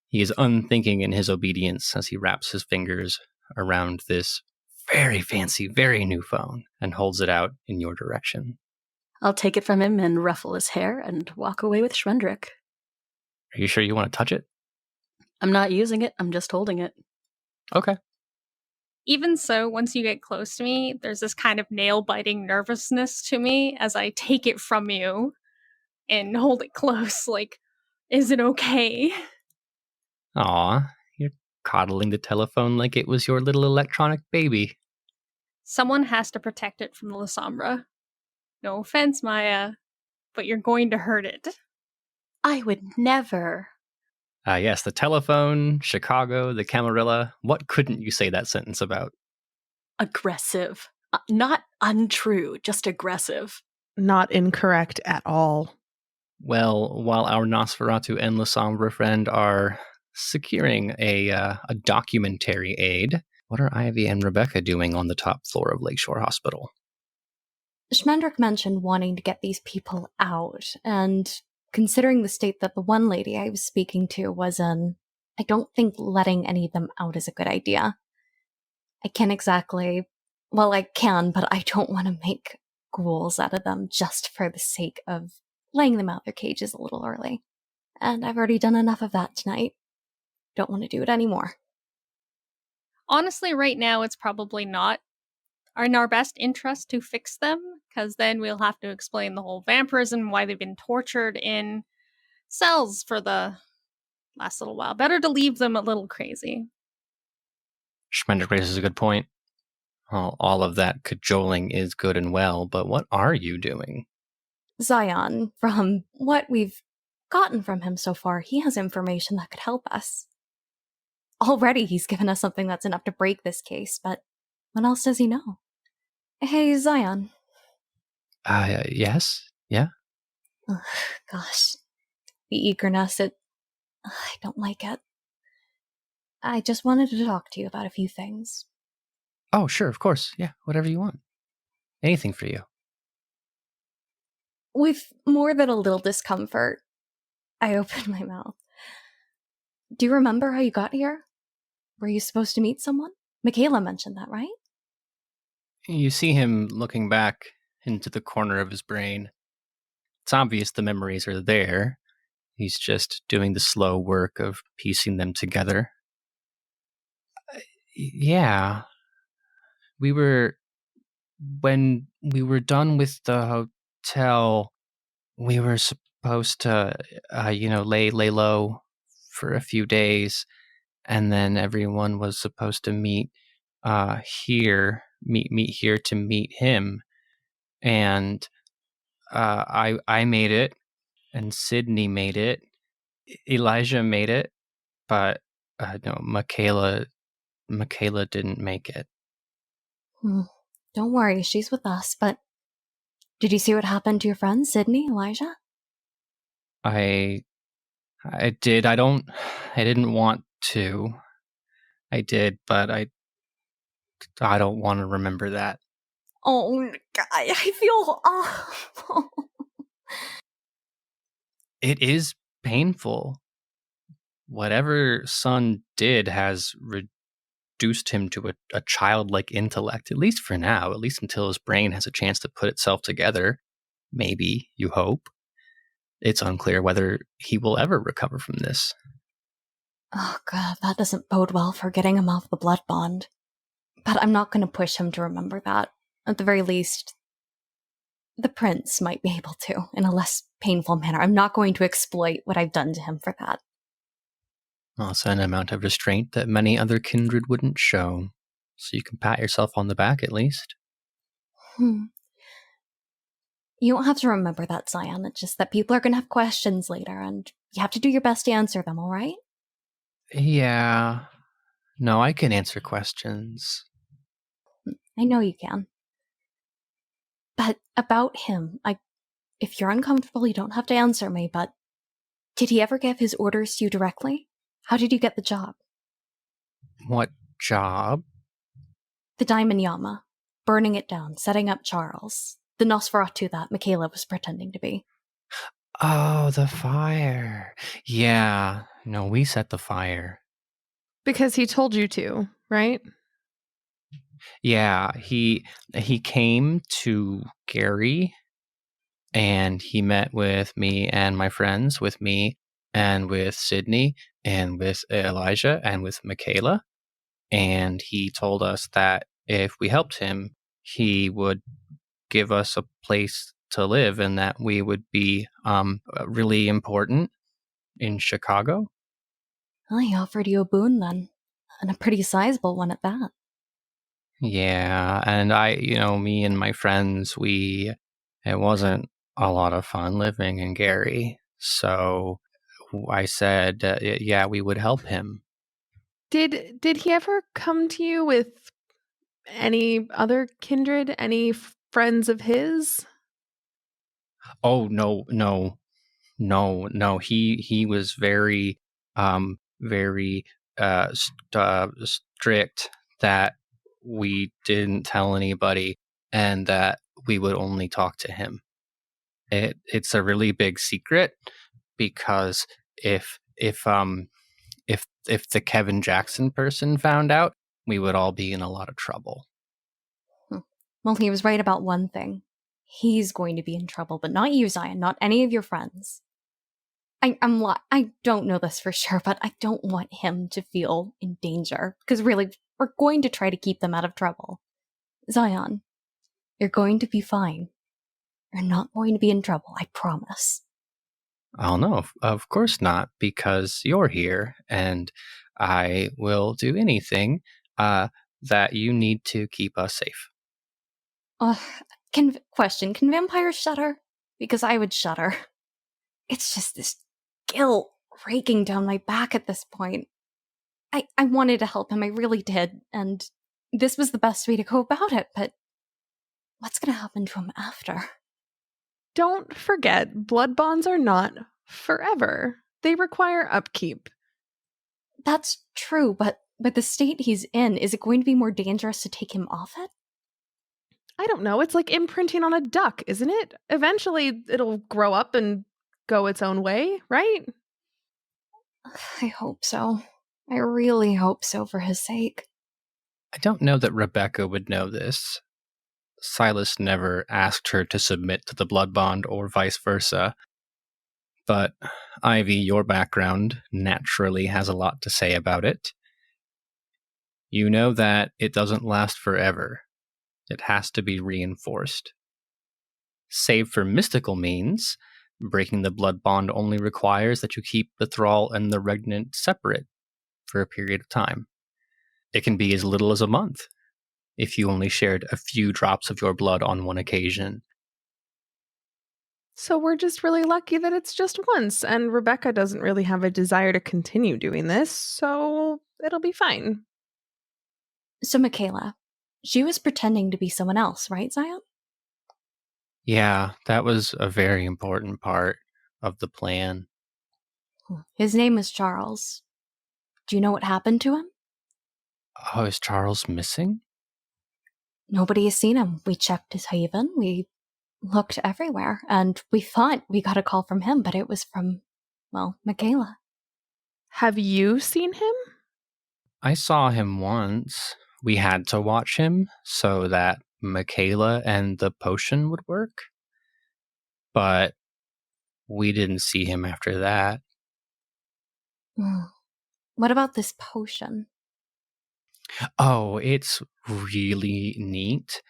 Speaker 1: He is unthinking in his obedience as he wraps his fingers around this very fancy, very new phone and holds it out in your direction.
Speaker 4: I'll take it from him and ruffle his hair and walk away with Schmendrick.
Speaker 1: Are you sure you want to touch it?
Speaker 4: I'm not using it, I'm just holding it.
Speaker 1: Okay.
Speaker 3: Even so, once you get close to me, there's this kind of nail-biting nervousness to me as I take it from you and hold it close, like, is it okay?
Speaker 1: Aw, you're coddling the telephone like it was your little electronic baby.
Speaker 3: Someone has to protect it from the La Sombra. No offense, Maya, but you're going to hurt it.
Speaker 4: I would never.
Speaker 1: Yes, the telephone, Chicago, the Camarilla. What couldn't you say that sentence about?
Speaker 4: Aggressive. Not untrue, just aggressive.
Speaker 5: Not incorrect at all.
Speaker 1: Well, while our Nosferatu and La Sombra friend are securing a documentary aid, what are Ivy and Rebecca doing on the top floor of Lakeshore Hospital?
Speaker 2: Schmendrick mentioned wanting to get these people out, and considering the state that the one lady I was speaking to was in, I don't think letting any of them out is a good idea. I can't exactly, well, I can, but I don't want to make ghouls out of them just for the sake of laying them out their cages a little early. And I've already done enough of that tonight. don't want to do it anymore.
Speaker 3: Honestly, right now, it's probably not in our best interest to fix them, because then we'll have to explain the whole vampirism, why they've been tortured in cells for the last little while. Better to leave them a little crazy.
Speaker 1: Schmendrick raises a good point. All of that cajoling is good and well, but what are you doing?
Speaker 2: Zion, from what we've gotten from him so far, he has information that could help us. Already he's given us something that's enough to break this case, but what else does he know? Hey, Zion.
Speaker 1: Yes? Yeah?
Speaker 2: Ugh, gosh. The eagerness, I don't like it. I just wanted to talk to you about a few things.
Speaker 1: Oh, sure, of course. Yeah, whatever you want. Anything for you.
Speaker 2: With more than a little discomfort, I opened my mouth. Do you remember how you got here? Were you supposed to meet someone? Makayla mentioned that, right?
Speaker 1: You see him looking back into the corner of his brain. It's obvious the memories are there. He's just doing the slow work of piecing them together. Yeah. When we were done with the hotel, we were supposed to, lay low for a few days, and then everyone was supposed to meet here to meet him, and I made it, and Sydney made it, Elijah made it, but no, Makayla didn't make it.
Speaker 2: Don't worry, she's with us, but did you see what happened to your friends, Sydney, Elijah?
Speaker 1: I did. I didn't want to. I did, but I don't want to remember that.
Speaker 2: Oh, God, I feel awful.
Speaker 1: It is painful. Whatever Son did has reduced him to a childlike intellect, at least for now, at least until his brain has a chance to put itself together. Maybe, you hope. It's unclear whether he will ever recover from this.
Speaker 2: Oh, God, that doesn't bode well for getting him off the blood bond. But I'm not going to push him to remember that. At the very least, the prince might be able to, in a less painful manner. I'm not going to exploit what I've done to him for that.
Speaker 1: Well, it's an amount of restraint that many other kindred wouldn't show. So you can pat yourself on the back at least.
Speaker 2: You don't have to remember that, Zion. It's just that people are going to have questions later, and you have to do your best to answer them, all right?
Speaker 1: Yeah. No, I can answer questions.
Speaker 2: I know you can. But about him, if you're uncomfortable, you don't have to answer me, but did he ever give his orders to you directly? How did you get the job?
Speaker 1: What job?
Speaker 2: The Diamond Yama. Burning it down, setting up Charles. The Nosferatu that Makayla was pretending to be.
Speaker 1: Oh, the fire. Yeah. No, we set the fire.
Speaker 5: Because he told you to, right?
Speaker 1: Yeah, he came to Gary and he met with me and my friends, with me and with Sydney and with Elijah and with Makayla. And he told us that if we helped him, he would give us a place to live and that we would be really important in Chicago.
Speaker 2: Well, he offered you a boon then, and a pretty sizable one at that.
Speaker 1: Yeah, and me and my friends, it wasn't a lot of fun living in Gary. So I said, yeah, we would help him.
Speaker 5: Did he ever come to you with any other kindred, any friends of his?
Speaker 1: Oh, no. He was very, very strict that we didn't tell anybody and that we would only talk to him. It's a really big secret because if the Kevin Jackson person found out, we would all be in a lot of trouble.
Speaker 2: Well, he was right about one thing. He's going to be in trouble, but not you, Zion, not any of your friends. I don't know this for sure, but I don't want him to feel in danger. Because really, we're going to try to keep them out of trouble. Zion, you're going to be fine. You're not going to be in trouble, I promise.
Speaker 1: Oh, no, of course not, because you're here, and I will do anything that you need to keep us safe.
Speaker 2: Question, can vampires shudder? Because I would shudder. It's just this guilt raking down my back at this point. I wanted to help him, I really did, and this was the best way to go about it, but what's gonna happen to him after?
Speaker 5: Don't forget, blood bonds are not forever. They require upkeep.
Speaker 2: That's true, but the state he's in, is it going to be more dangerous to take him off it?
Speaker 5: I don't know. It's like imprinting on a duck, isn't it? Eventually, it'll grow up and go its own way, right?
Speaker 2: I hope so. I really hope so for his sake.
Speaker 1: I don't know that Rebecca would know this. Silas never asked her to submit to the blood bond or vice versa. But, Ivy, your background naturally has a lot to say about it. You know that it doesn't last forever. It has to be reinforced. Save for mystical means, breaking the blood bond only requires that you keep the thrall and the regnant separate for a period of time. It can be as little as a month, if you only shared a few drops of your blood on one occasion.
Speaker 5: So we're just really lucky that it's just once, and Rebecca doesn't really have a desire to continue doing this, so it'll be fine.
Speaker 2: So Makayla, she was pretending to be someone else, right, Zion?
Speaker 1: Yeah, that was a very important part of the plan.
Speaker 2: His name was Charles. Do you know what happened to him?
Speaker 1: Oh, is Charles missing?
Speaker 2: Nobody has seen him. We checked his haven, we looked everywhere, and we thought we got a call from him, but it was from, well, Makayla.
Speaker 5: Have you seen him?
Speaker 1: I saw him once. We had to watch him so that Makayla and the potion would work. But we didn't see him after that.
Speaker 2: What about this potion?
Speaker 1: Oh, it's really neat.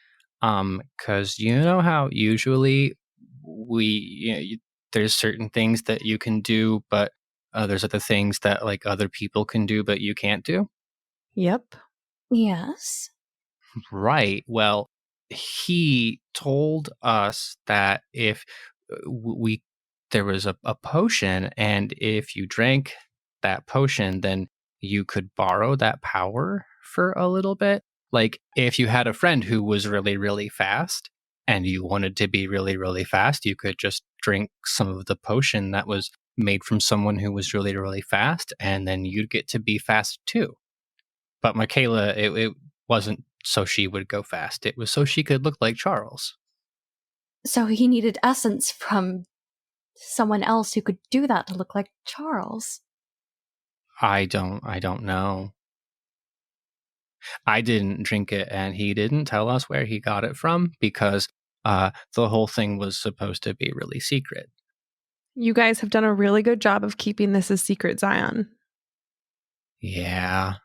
Speaker 1: 'Cause you know how usually there's certain things that you can do, but there's other things that like other people can do, but you can't do?
Speaker 5: Yep.
Speaker 2: Yes.
Speaker 1: Right. Well, he told us that if we there was a potion, and if you drank that potion, then you could borrow that power for a little bit. Like if you had a friend who was really, really fast and you wanted to be really, really fast, you could just drink some of the potion that was made from someone who was really, really fast, and then you'd get to be fast too. But Makayla, it wasn't so she would go fast. It was so she could look like Charles.
Speaker 2: So he needed essence from someone else who could do that to look like Charles.
Speaker 1: I don't know. I didn't drink it, and he didn't tell us where he got it from because the whole thing was supposed to be really secret.
Speaker 5: You guys have done a really good job of keeping this a secret, Zion.
Speaker 1: Yeah,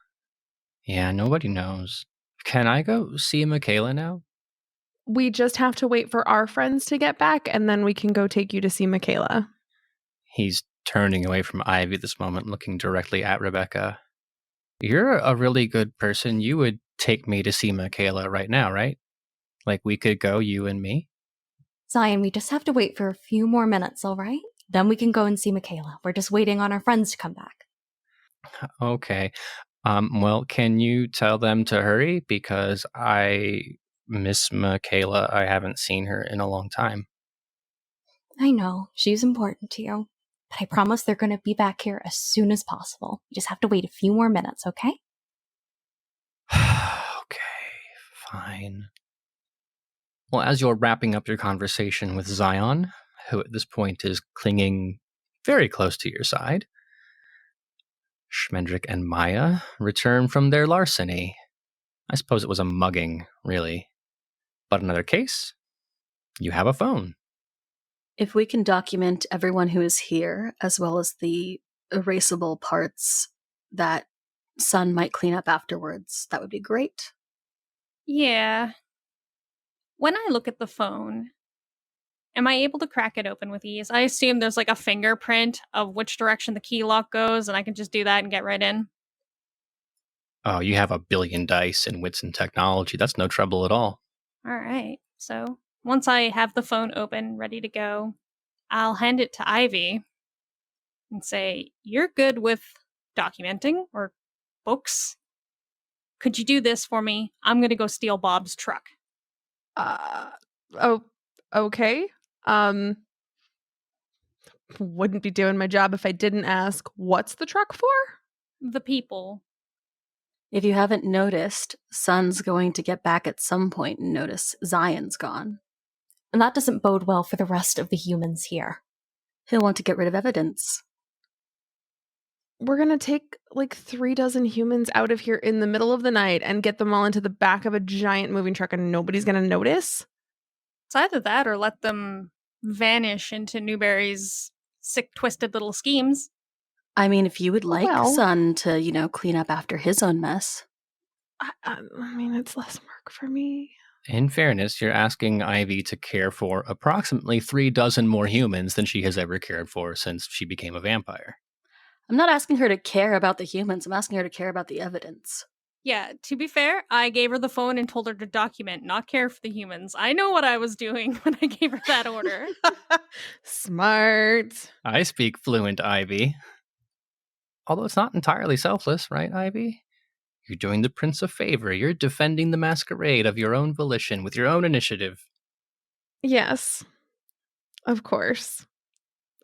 Speaker 1: nobody knows. Can I go see Makayla now?
Speaker 5: We just have to wait for our friends to get back, and then we can go take you to see Makayla.
Speaker 1: He's turning away from Ivy this moment, looking directly at Rebecca. You're a really good person. You would take me to see Makayla right now, right? Like we could go, you and me?
Speaker 2: Zion, we just have to wait for a few more minutes, all right? Then we can go and see Makayla. We're just waiting on our friends to come back.
Speaker 1: Okay. Well, can you tell them to hurry? Because I miss Makayla. I haven't seen her in a long time.
Speaker 2: I know, she's important to you. But I promise they're going to be back here as soon as possible. You just have to wait a few more minutes, okay?
Speaker 1: Okay, fine. Well, as you're wrapping up your conversation with Zion, who at this point is clinging very close to your side, Schmendrick and Maya return from their larceny. I suppose it was a mugging, really. But another case, you have a phone.
Speaker 4: If we can document everyone who is here, as well as the erasable parts that Sun might clean up afterwards, that would be great.
Speaker 3: Yeah. When I look at the phone, am I able to crack it open with ease? I assume there's like a fingerprint of which direction the key lock goes, and I can just do that and get right in.
Speaker 1: Oh, you have a billion dice in wits and technology. That's no trouble at all.
Speaker 3: All right. So once I have the phone open, ready to go, I'll hand it to Ivy and say, "You're good with documenting or books. Could you do this for me? I'm going to go steal Bob's truck."
Speaker 5: Oh, okay. Wouldn't be doing my job if I didn't ask, what's the truck for?
Speaker 3: The people.
Speaker 4: If you haven't noticed, Sun's going to get back at some point and notice Zion's gone.
Speaker 2: And that doesn't bode well for the rest of the humans here.
Speaker 4: He'll want to get rid of evidence.
Speaker 5: We're gonna take like 36 humans out of here in the middle of the night and get them all into the back of a giant moving truck and nobody's gonna notice?
Speaker 3: It's either that or let them vanish into Newberry's sick, twisted little schemes.
Speaker 4: I mean, if you would like
Speaker 5: Well-
Speaker 4: Sun to, clean up after his own mess.
Speaker 5: I mean, it's less work for me.
Speaker 1: In fairness, you're asking Ivy to care for approximately 36 more humans than she has ever cared for since she became a vampire.
Speaker 4: I'm not asking her to care about the humans. I'm asking her to care about the evidence.
Speaker 3: Yeah, to be fair, I gave her the phone and told her to document, not care for the humans. I know what I was doing when I gave her that order.
Speaker 5: Smart.
Speaker 1: I speak fluent Ivy. Although it's not entirely selfless, right, Ivy? You're doing the prince a favor. You're defending the masquerade of your own volition with your own initiative.
Speaker 5: Yes. Of course.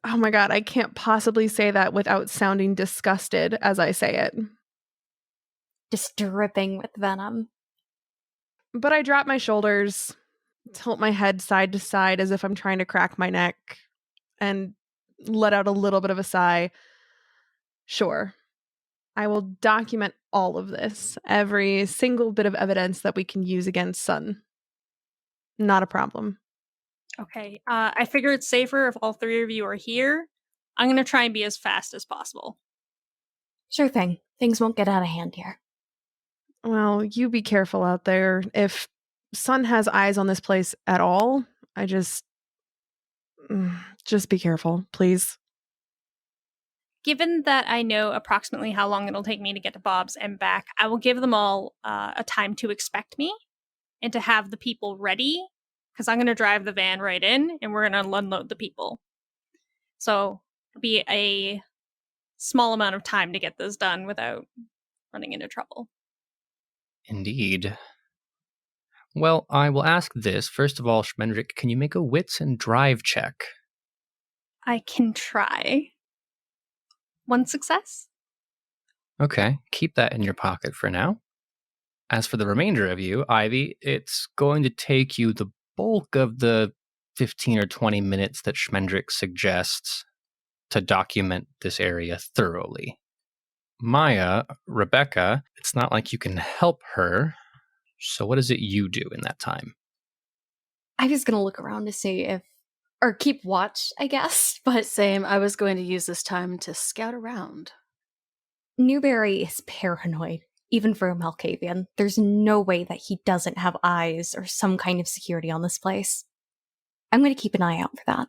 Speaker 5: Oh my god, I can't possibly say that without sounding disgusted as I say it.
Speaker 2: Just dripping with venom.
Speaker 5: But I drop my shoulders, tilt my head side to side as if I'm trying to crack my neck, and let out a little bit of a sigh. Sure. I will document all of this, every single bit of evidence that we can use against Sun. Not a problem.
Speaker 3: Okay, I figure it's safer if all three of you are here. I'm going to try and be as fast as possible.
Speaker 2: Sure thing. Things won't get out of hand here.
Speaker 5: Well, you be careful out there. If Sun has eyes on this place at all, I just be careful, please.
Speaker 3: Given that I know approximately how long it'll take me to get to Bob's and back, I will give them all a time to expect me and to have the people ready, because I'm going to drive the van right in and we're going to unload the people. So it'll be a small amount of time to get this done without running into trouble.
Speaker 1: Indeed. Well, I will ask this. First of all, Schmendrick, can you make a wits and drive check?
Speaker 3: I can try. 1 success.
Speaker 1: Okay, keep that in your pocket for now. As for the remainder of you, Ivy, it's going to take you the bulk of the 15 or 20 minutes that Schmendrick suggests to document this area thoroughly. Maya, Rebecca, it's not like you can help her, so what is it you do in that time?
Speaker 2: I was gonna look around to see if, or keep watch, I guess, but
Speaker 4: Same, I was going to use this time to scout around.
Speaker 2: Newberry is paranoid, even for a Malkavian. There's no way that he doesn't have eyes or some kind of security on this place. I'm gonna keep an eye out for that.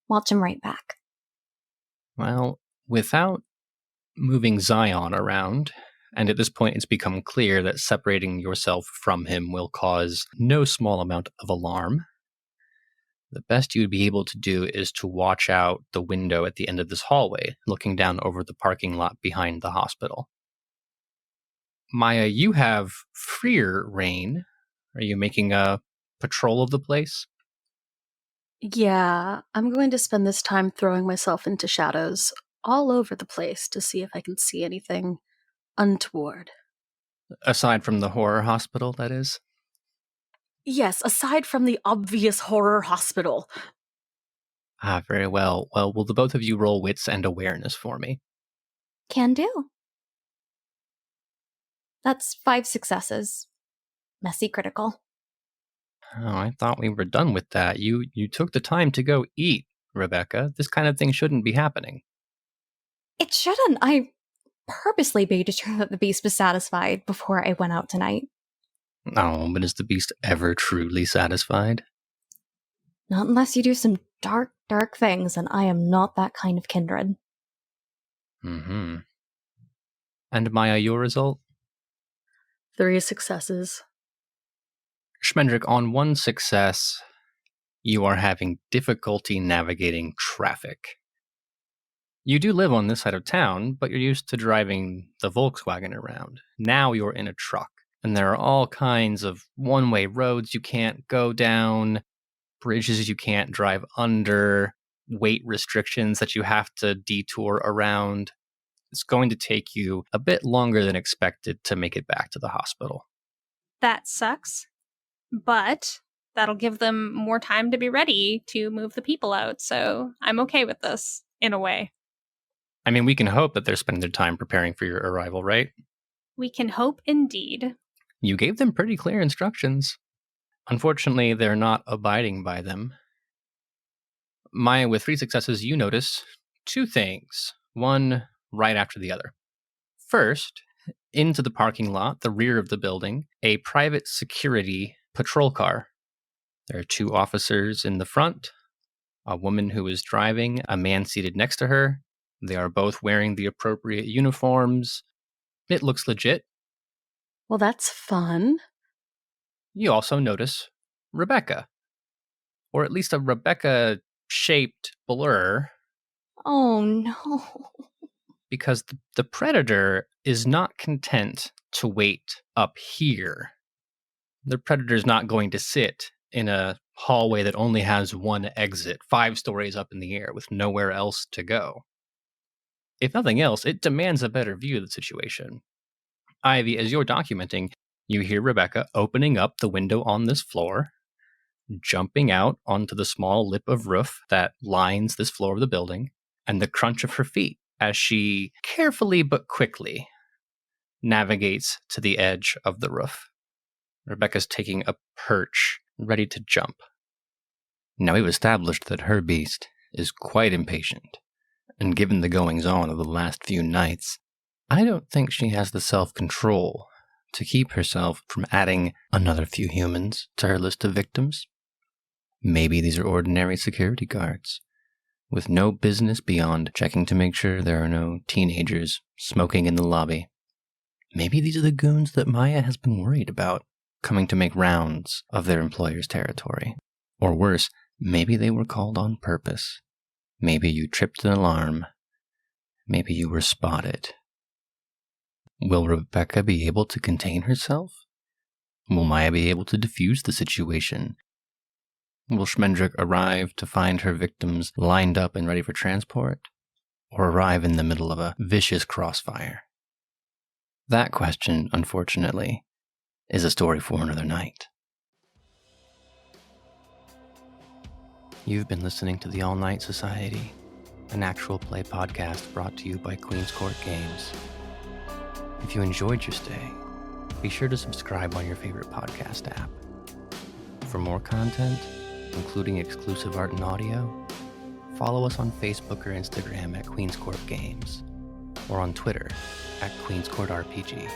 Speaker 2: Watch him right back.
Speaker 1: Well, without moving Zion around, and at this point it's become clear that separating yourself from him will cause no small amount of alarm, the best you would be able to do is to watch out the window at the end of this hallway, looking down over the parking lot behind the hospital. Maya, you have freer reign. Are you making a patrol of the place?
Speaker 4: Yeah, I'm going to spend this time throwing myself into shadows all over the place to see if I can see anything untoward.
Speaker 1: Aside from the horror hospital, that is?
Speaker 4: Yes, aside from the obvious horror hospital.
Speaker 1: Ah, very well. Well, will the both of you roll wits and awareness for me?
Speaker 2: Can do. That's 5 successes. Messy critical.
Speaker 1: Oh, I thought we were done with that. You took the time to go eat, Rebecca. This kind of thing shouldn't be happening.
Speaker 2: It shouldn't. I purposely made sure that the beast was satisfied before I went out tonight.
Speaker 1: Oh, but is the beast ever truly satisfied?
Speaker 2: Not unless you do some dark, dark things, and I am not that kind of kindred.
Speaker 1: Mm-hmm. And Maya, your result?
Speaker 4: 3 successes.
Speaker 1: Schmendrick, on 1 success, you are having difficulty navigating traffic. You do live on this side of town, but you're used to driving the Volkswagen around. Now you're in a truck, and there are all kinds of one-way roads you can't go down, bridges you can't drive under, weight restrictions that you have to detour around. It's going to take you a bit longer than expected to make it back to the hospital.
Speaker 3: That sucks, but that'll give them more time to be ready to move the people out, so I'm okay with this, in a way.
Speaker 1: I mean, we can hope that they're spending their time preparing for your arrival, right?
Speaker 3: We can hope indeed.
Speaker 1: You gave them pretty clear instructions. Unfortunately, they're not abiding by them. Maya, with 3 successes, you notice 2 things, one right after the other. First, into the parking lot, the rear of the building, a private security patrol car. There are 2 officers in the front, a woman who is driving, a man seated next to her. They are both wearing the appropriate uniforms. It looks legit.
Speaker 4: Well, that's fun.
Speaker 1: You also notice Rebecca, or at least a Rebecca-shaped blur,
Speaker 2: Oh no.
Speaker 1: because the predator is not content to wait up here. The predator's not going to sit in a hallway that only has one exit, 5 stories up in the air with nowhere else to go. If nothing else, it demands a better view of the situation. Ivy, as you're documenting, you hear Rebecca opening up the window on this floor, jumping out onto the small lip of roof that lines this floor of the building, and the crunch of her feet as she carefully but quickly navigates to the edge of the roof. Rebecca's taking a perch, ready to jump. Now, we've established that her beast is quite impatient, and given the goings-on of the last few nights, I don't think she has the self-control to keep herself from adding another few humans to her list of victims. Maybe these are ordinary security guards, with no business beyond checking to make sure there are no teenagers smoking in the lobby. Maybe these are the goons that Maya has been worried about, coming to make rounds of their employer's territory. Or worse, maybe they were called on purpose. Maybe you tripped an alarm. Maybe you were spotted. Will Rebecca be able to contain herself? Will Maya be able to defuse the situation? Will Schmendrick arrive to find her victims lined up and ready for transport? Or arrive in the middle of a vicious crossfire? That question, unfortunately, is a story for another night. You've been listening to The All Night Society, an actual play podcast brought to you by Queen's Court Games. If you enjoyed your stay, be sure to subscribe on your favorite podcast app. For more content, including exclusive art and audio, follow us on Facebook or Instagram at Queen's Court Games, or on Twitter at Queen's Court RPG.